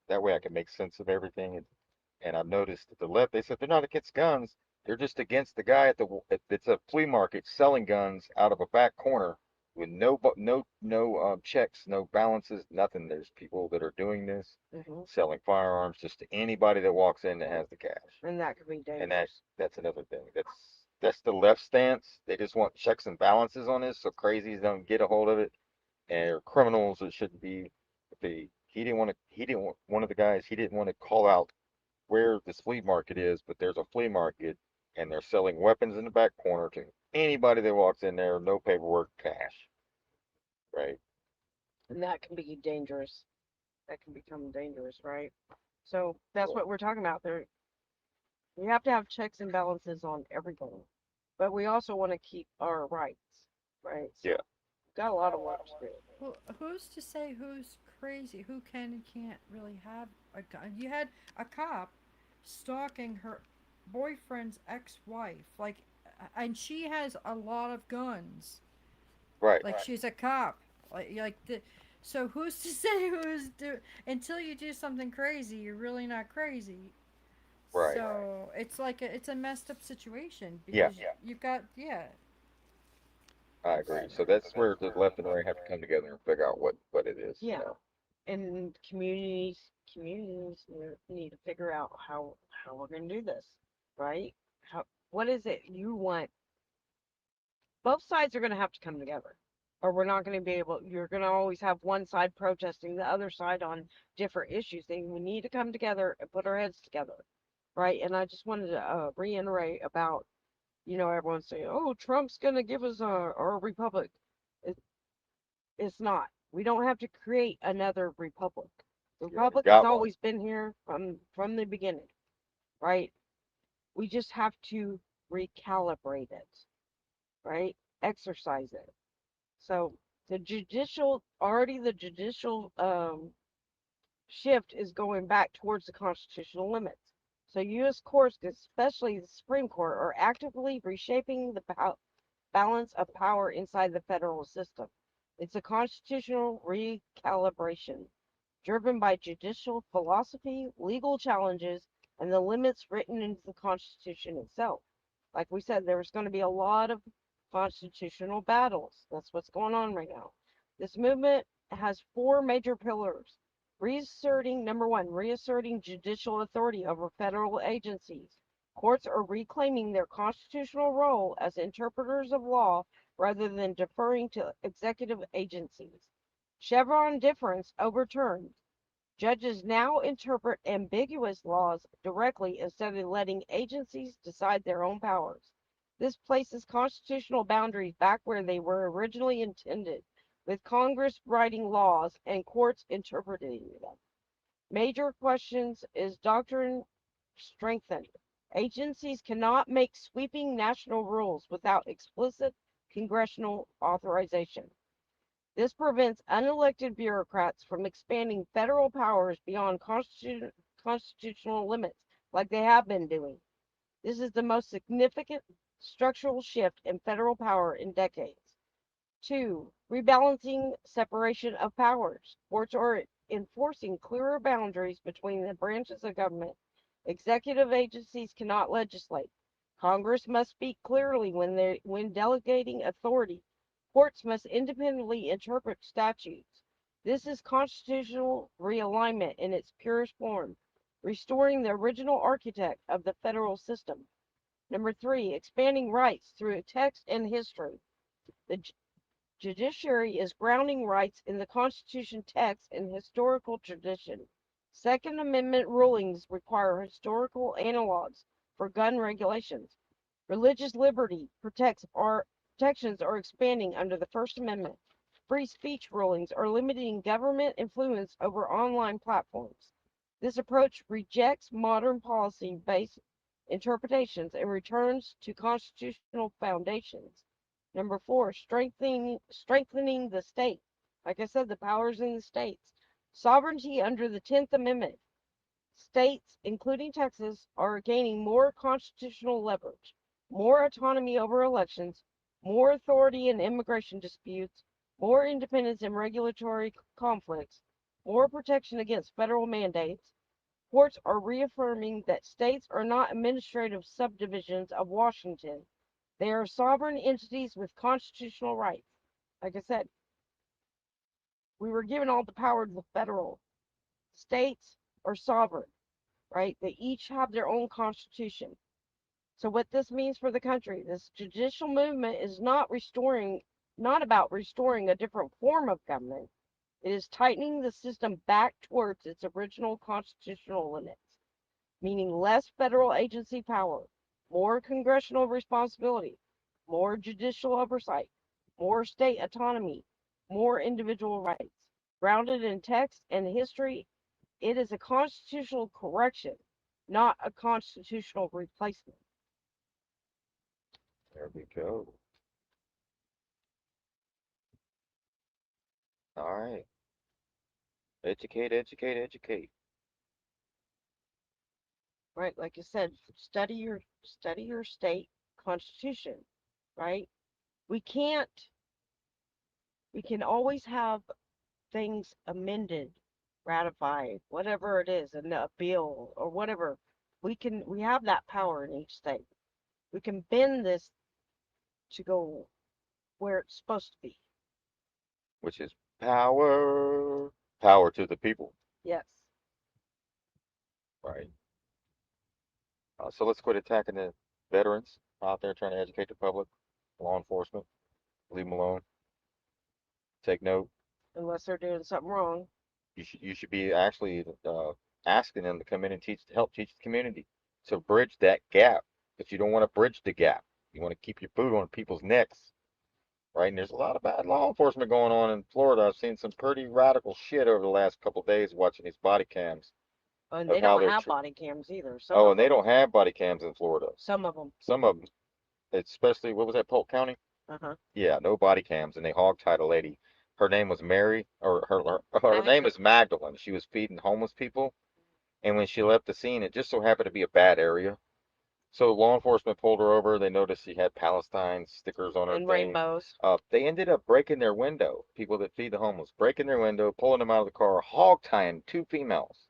that way I can make sense of everything. And I've noticed that the left, they said they're not against guns. They're just against the guy it's a flea market selling guns out of a back corner with no checks, no balances, nothing. There's people that are doing this, selling firearms just to anybody that walks in that has the cash. And that could be dangerous. And that's another thing. That's the left stance. They just want checks and balances on this so crazies don't get a hold of it. And criminals it shouldn't be. He didn't want one of the guys, he didn't want to call out where this flea market is, but there's a flea market and they're selling weapons in the back corner to anybody that walks in there, no paperwork, cash. Right? And that can be dangerous. That can become dangerous, right? So that's what we're talking about there. We have to have checks and balances on everything, but we also want to keep our rights, right? So Yeah. got a lot of work to do. Well, who's to say who's crazy? Who can and can't really have a gun? You had a cop stalking her boyfriend's ex-wife, like, and she has a lot of guns. Right. Like she's a cop. So who's to say until you do something crazy, you're really not crazy. Right. So it's like it's a messed up situation Yeah. because you've got I agree. So that's where the left and right have to come together and figure out what it is. Yeah. And communities need to figure out how we're going to do this, right? What is it you want? Both sides are going to have to come together, or we're not going to be able. You're going to always have one side protesting the other side on different issues. We need to come together and put our heads together, right? And I just wanted to reiterate about, everyone's saying, "Oh, Trump's going to give us our republic." It's not. We don't have to create another republic. The republic has always been here from the beginning, right? We just have to recalibrate it, right? Exercise it. So the judicial shift is going back towards the constitutional limits. So U.S. courts, especially the Supreme Court, are actively reshaping the balance of power inside the federal system. It's a constitutional recalibration driven by judicial philosophy, legal challenges, and the limits written into the Constitution itself. Like we said, there's going to be a lot of constitutional battles. That's what's going on right now. This movement has four major pillars. Number one, reasserting judicial authority over federal agencies. Courts are reclaiming their constitutional role as interpreters of law rather than deferring to executive agencies. Chevron deference overturned. Judges now interpret ambiguous laws directly instead of letting agencies decide their own powers. This places constitutional boundaries back where they were originally intended, with Congress writing laws and courts interpreting them. Major questions is doctrine strengthened. Agencies cannot make sweeping national rules without explicit congressional authorization. This prevents unelected bureaucrats from expanding federal powers beyond constitutional limits like they have been doing. This is the most significant structural shift in federal power in decades. 2. Rebalancing separation of powers. Courts are enforcing clearer boundaries between the branches of government. Executive agencies cannot legislate. Congress must speak clearly when delegating authority. Courts must independently interpret statutes. This is constitutional realignment in its purest form, restoring the original architect of the federal system. Number 3, expanding rights through text and history. The judiciary is grounding rights in the Constitution text and historical tradition. Second Amendment rulings require historical analogs for gun regulations. Religious liberty protections are expanding under the First Amendment. Free speech rulings are limiting government influence over online platforms. This approach rejects modern policy-based interpretations and returns to constitutional foundations. Number 4, strengthening the state. Like I said, the powers in the states. Sovereignty under the 10th Amendment. States, including Texas, are gaining more constitutional leverage, more autonomy over elections, more authority in immigration disputes, more independence in regulatory conflicts, more protection against federal mandates. Courts are reaffirming that states are not administrative subdivisions of Washington. They are sovereign entities with constitutional rights. Like I said, we were given all the power to the federal. States are sovereign, right? They each have their own constitution. So what this means for the country, this judicial movement is not about restoring a different form of government. It is tightening the system back towards its original constitutional limits, meaning less federal agency power, more congressional responsibility, more judicial oversight, more state autonomy, more individual rights. Grounded in text and history, it is a constitutional correction, not a constitutional replacement. There we go. All right. Educate, educate, educate. Right, like I said, study your state constitution, right? We can always have things amended, ratified, whatever it is, in a bill or whatever. We have that power in each state. We can bend this to go where it's supposed to be. Which is power. Power to the people. Yes. Right. So let's quit attacking the veterans out there trying to educate the public, law enforcement. Leave them alone. Take note. Unless they're doing something wrong. You should be actually asking them to come in and help teach the community to bridge that gap. But you don't want to bridge the gap. You want to keep your boot on people's necks, right? And there's a lot of bad law enforcement going on in Florida. I've seen some pretty radical shit over the last couple of days watching these body cams. And they don't have body cams either. And they don't have body cams in Florida. Some of them. Some of them, especially, what was that, Polk County? Uh-huh. Yeah, no body cams, and they hog-tied a lady. Her name was Mary, or her name is Magdalene. She was feeding homeless people, and when she left the scene, it just so happened to be a bad area. So law enforcement pulled her over. They noticed she had Palestine stickers on her And thing. rainbows. They ended up breaking their window. People that feed the homeless, breaking their window, pulling them out of the car, hog-tying 2 females,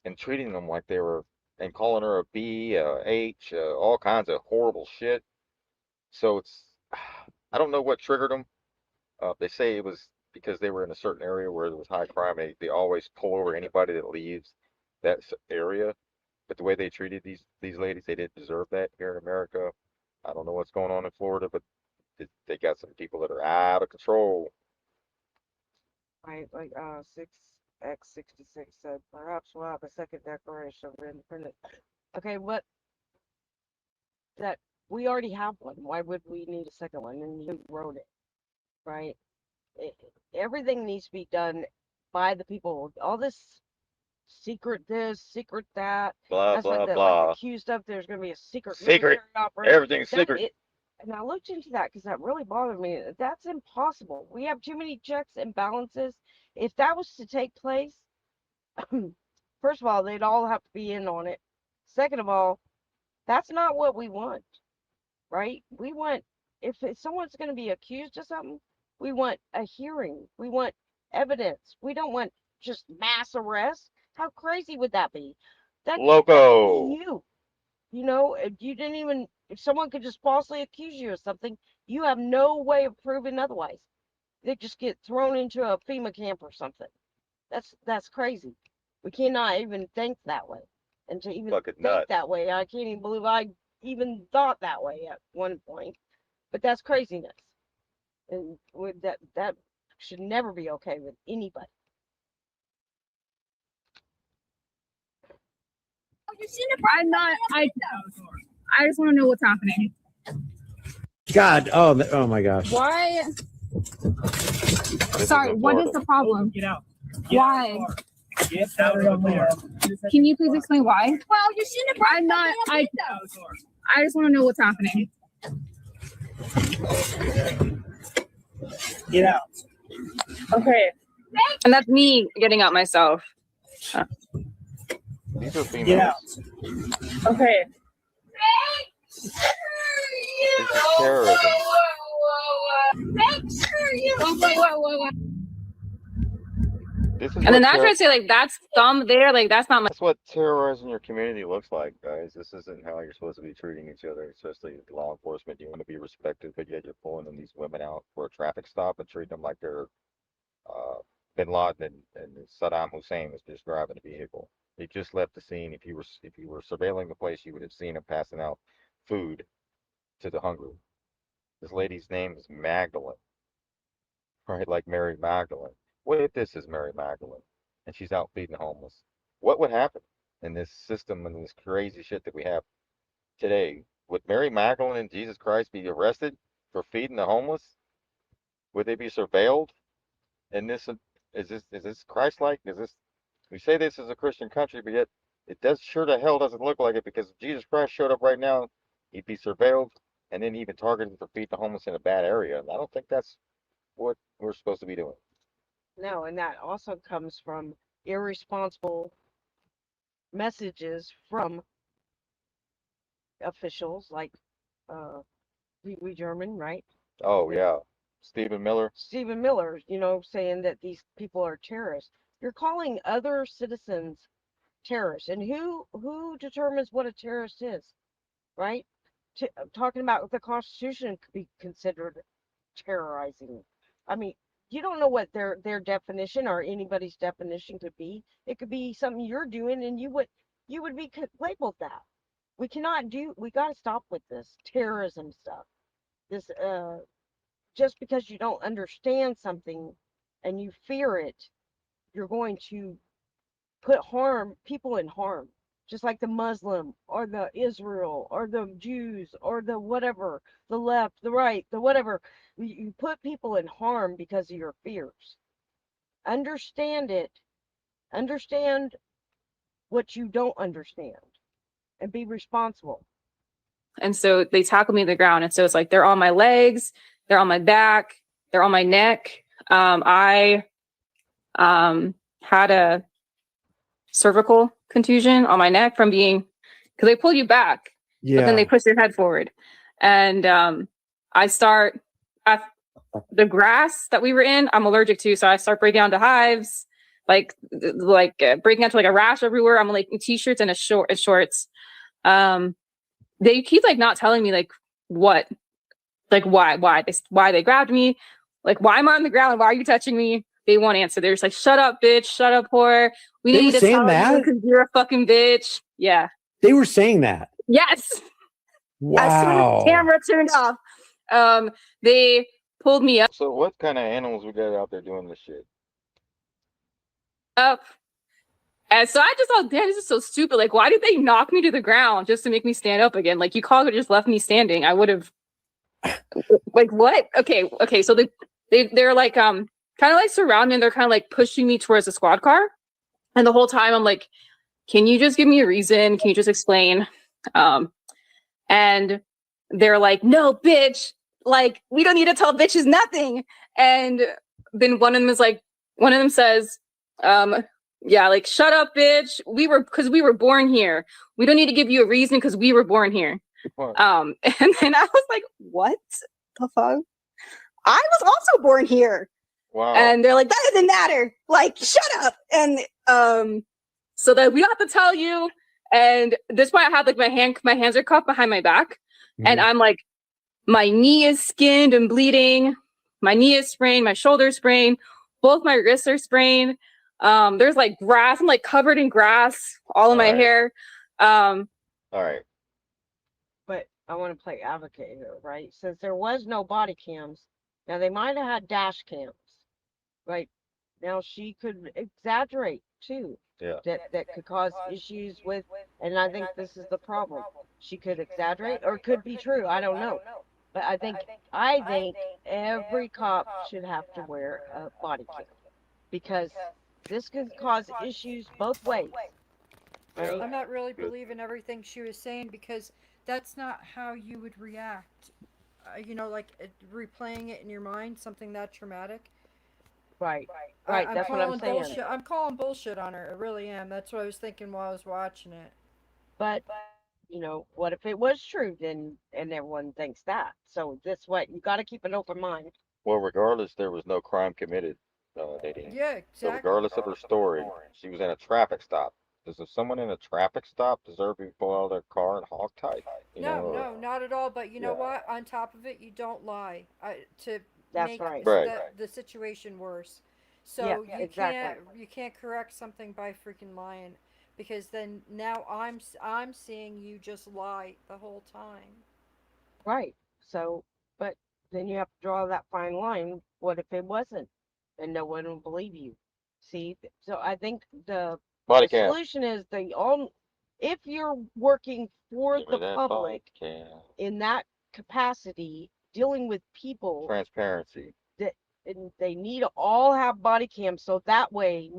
and treating them like they were, and calling her a B, a H, all kinds of horrible shit. So I don't know what triggered them. They say it was because they were in a certain area where there was high crime. They always pull over anybody that leaves that area. But the way they treated these ladies, they didn't deserve that here in America. I don't know what's going on in Florida, but they got some people that are out of control. Right, like 6X66 said, perhaps we'll have a second Declaration of Independence. Okay, that we already have one. Why would we need a second one? And you wrote it, right? Everything needs to be done by the people. All this, secret that. Blah, That's blah, what blah. like accused of. There's going to be a secret Secret. military operation. Everything's secret. And I looked into that because that really bothered me. That's impossible. We have too many checks and balances. If that was to take place, first of all, they'd all have to be in on it. Second of all, that's not what we want, right? We want, if someone's going to be accused of something, we want a hearing. We want evidence. We don't want just mass arrest. How crazy would that be? Loco. You know, if someone could just falsely accuse you of something, you have no way of proving otherwise. They just get thrown into a FEMA camp or something. That's crazy. We cannot even think that way. And to even think that way, I can't even believe I even thought that way at one point. But that's craziness. And that should never be okay with anybody. I'm not. I just want to know what's happening. God, oh my gosh. Why? Sorry, what is the problem? Get out. Why? Get out of there. Can you please explain why? Well, you shouldn't have. I'm not. I just want to know what's happening. Get out. Okay. And that's me getting out myself. These are females. Get out. Okay. This is terrorism. This is And what then that's why I say, like, that's thumb there. Like, that's not my. that's what terrorizing your community looks like, guys. This isn't how you're supposed to be treating each other, especially law enforcement. You want to be respected, but yet you're pulling these women out for a traffic stop and treating them like they're uh, Bin Laden and Saddam Hussein was just driving a vehicle. He just left the scene. If you were surveilling the place, you would have seen him passing out food to the hungry. This lady's name is Magdalene, right? Like Mary Magdalene. What if this is Mary Magdalene and she's out feeding the homeless? What would happen in this system and this crazy shit that we have today? Would Mary Magdalene and Jesus Christ be arrested for feeding the homeless? Would they be surveilled? And this is this Christ-like? Is this we say this is a Christian country, but yet it does sure the hell doesn't look like it because if Jesus Christ showed up right now, he'd be surveilled and then even targeted for feeding the homeless in a bad area. And I don't think that's what we're supposed to be doing. No, and that also comes from irresponsible messages from officials like we German, right? Oh yeah, Stephen Miller. Stephen Miller, saying that these people are terrorists. You're calling other citizens terrorists, and who determines what a terrorist is, right? Talking about the Constitution could be considered terrorizing. I mean, you don't know what their definition or anybody's definition could be. It could be something you're doing, and you would be labeled that. We got to stop with this terrorism stuff. This just because you don't understand something and you fear it, you're going to put people in harm, just like the Muslim or the Israel or the Jews or the whatever, the left, the right, the whatever. You put people in harm because of your fears. Understand it. Understand what you don't understand and be responsible. And so they tackle me to the ground. And so it's like they're on my legs, they're on my back, they're on my neck. I had a cervical contusion on my neck from because they pull you back, but then they push your head forward. And I start at the grass that we were in, I'm allergic to. So I start breaking out into hives, like breaking out to like a rash everywhere. I'm like in t-shirts and shorts. They keep like not telling me like what, like why they grabbed me, like why am I on the ground? Why are you touching me? They won't answer. They're just like, shut up, bitch, shut up, whore. We They need were to saying tell that? you because you're a fucking bitch. Yeah. They were saying that. Yes. As soon as Wow. the camera turned off, they pulled me So what kind of animals we got out there doing this shit? up. And so I just thought, damn, this is so stupid. Like, why did they knock me to the ground just to make me stand up again? Like, you could have just left me standing. I would have. Like, what? Okay. So they're like kind of like surrounding. They're kind of like pushing me towards the squad car, and the whole time I'm like, can you just give me a reason? Can you just explain? And they're like, no, bitch. Like, we don't need to tell bitches nothing. And then one of them says, yeah, like, shut up, bitch. Because we were born here. We don't need to give you a reason because we were born here. And then I was like, what the fuck? I was also born here. Wow. And they're like, that doesn't matter. Like, shut up. And so that we don't have to tell you. And this point I had like my hands are cuffed behind my back. Mm-hmm. And I'm like, my knee is skinned and bleeding. My knee is sprained, my shoulder is sprained, both my wrists are sprained. There's like grass. I'm like covered in grass all in my hair. All right. But I want to play advocate here, right? Since there was no body cams, now they might have had dash cams, right? Now she could exaggerate too. Yeah. That could cause issues with, and I think this is the problem. She could exaggerate, or it could be true. I don't know. But I think every cop should have to wear a body cam because this could cause issues both ways. Right? I'm not really believing everything she was saying because that's not how you would react. Like replaying it in your mind, something that traumatic. Right. That's what I'm saying. Bullshit. I'm calling bullshit on her. I really am. That's what I was thinking while I was watching it. But what if it was true then, and everyone thinks that? So this way, you got to keep an open mind. Well, regardless, there was no crime committed. Nadine. Yeah, So exactly. regardless of her story, she was in a traffic stop. Does someone in a traffic stop deserve to be pulled out of their car and hogtied? You know, No, or, no, not at all. But you know yeah, what? On top of it, you don't lie to That's make right. right. the situation worse. Yeah, So exactly. you can't correct something by freaking lying, because then now I'm seeing you just lie the whole time. Right. So, but then you have to draw that fine line. What if it wasn't? And no one will believe you. See? So I think Body the cam. solution is if you're working for Give me the that body public cam. in that capacity, dealing with people Transparency. that and they need to all have body cams, so that way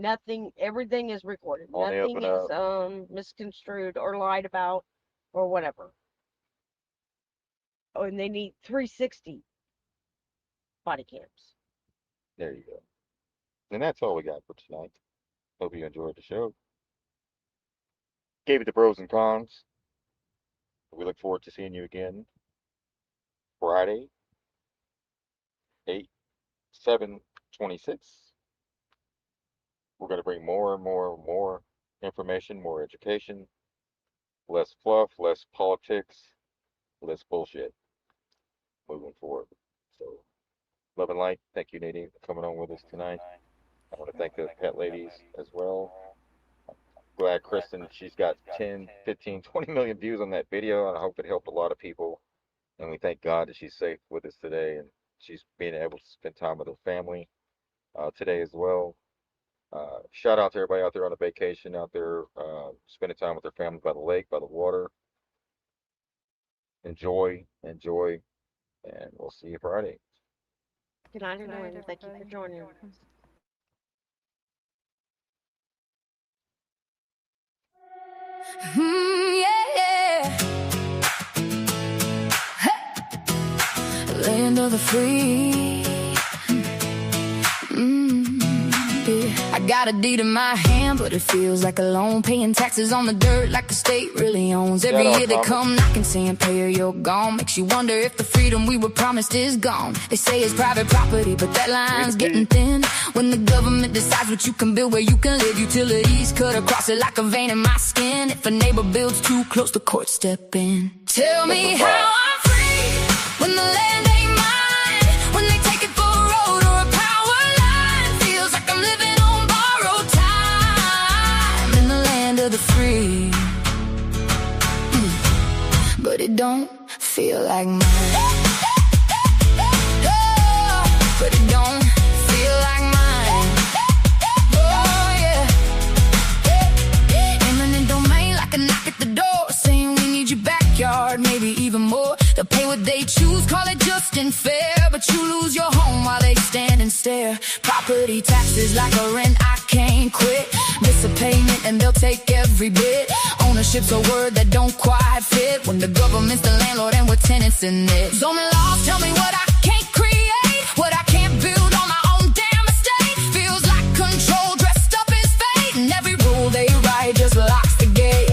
everything is recorded. On the up Nothing and is up. misconstrued or lied about or whatever. Oh, and they need 360 body cams. There you go. And that's all we got for tonight. Hope you enjoyed the show. Gave it the pros and cons. We look forward to seeing you again Friday, 8/7/26. We're going to bring more and more information, more education, less fluff, less politics, less bullshit moving forward. So, love and light. Thank you, Nadine, for coming on with us tonight. I want to thank the pet ladies as well. Glad Kristen, she's got 10, 15, 20 million views on that video, and I hope it helped a lot of people. And we thank God that she's safe with us today, and she's being able to spend time with her family today as well. Shout out to everybody out there on a vacation, out there spending time with their family by the lake, by the water. Enjoy, and we'll see you Friday. Good night, Good night, everyone. Thank you for everybody. joining us. Yeah. Land of the free. Yeah. I got a deed in my hand, but it feels like a loan. Paying taxes on the dirt like the state really owns. Every year they come knocking, saying pay or you're gone. Makes you wonder if the freedom we were promised is gone. They say it's private property, but that line's getting thin. When the government decides what you can build, where you can live, utilities cut across it like a vein in my skin. If a neighbor builds too close, the courts step in. Tell me how I'm free when the land ain't mine. When they take it for a road or a power line. Feels like I'm living on borrowed time in the land of the free. But it don't feel like mine. Oh, but it don't feel like mine. Oh yeah. Eminent domain like a knock at the door, saying we need your backyard, maybe even more. They'll pay what they choose, call it just and fair, but you lose your home while they stand and stare. Property taxes like a rent I can't quit. Miss a payment and they'll take every bit. Ownership's a word that don't quite fit when the government's the landlord and we're tenants in it. Zoning laws tell me what I can't create, what I can't build on my own damn estate. Feels like control dressed up as fate, and every rule they write just locks the gate.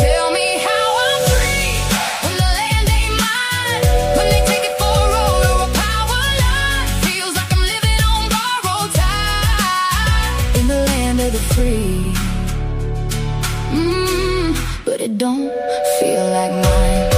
Tell me how I'm free when the land ain't mine. When they take it for a road or a power line. Feels like I'm living on borrowed time in the land of the free. But it don't feel like mine.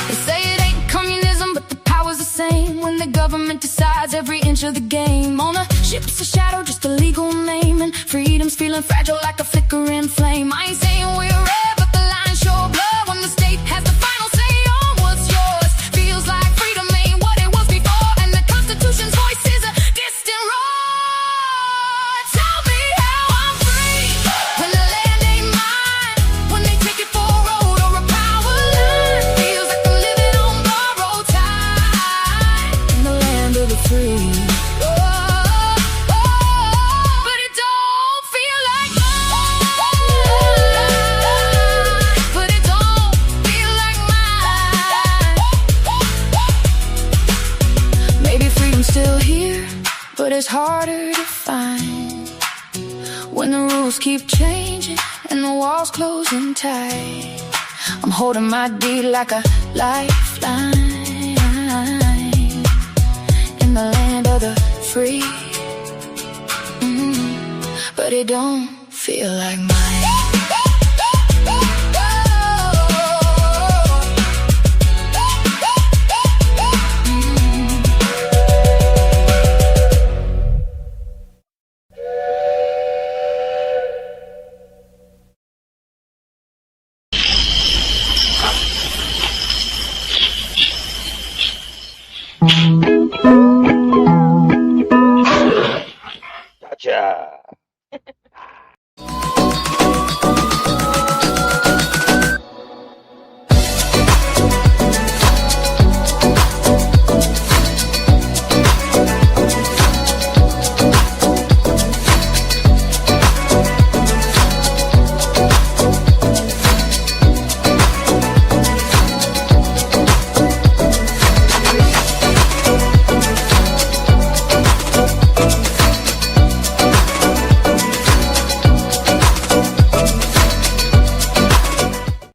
They say it ain't communism, but the power's the same. When the government decides every inch of the game. Ownership's a shadow, just a legal name. And freedom's feeling fragile like a flickering flame. I ain't saying we're red, but the lines show blood. When the state has the final say on what's yours. Feels like freedom ain't what it was before, and the Constitution's voice is a distant roar. Tell me how I'm free when the land ain't mine. When they take it for a road or a power line. Feels like I'm living on borrowed time in the land of the free. But it don't feel like mine. But it don't feel like mine. Maybe freedom's still here, but it's harder to find when the rules keep changing and the walls closing tight. I'm holding my deed like a lifeline. land of the free. But it don't feel like mine.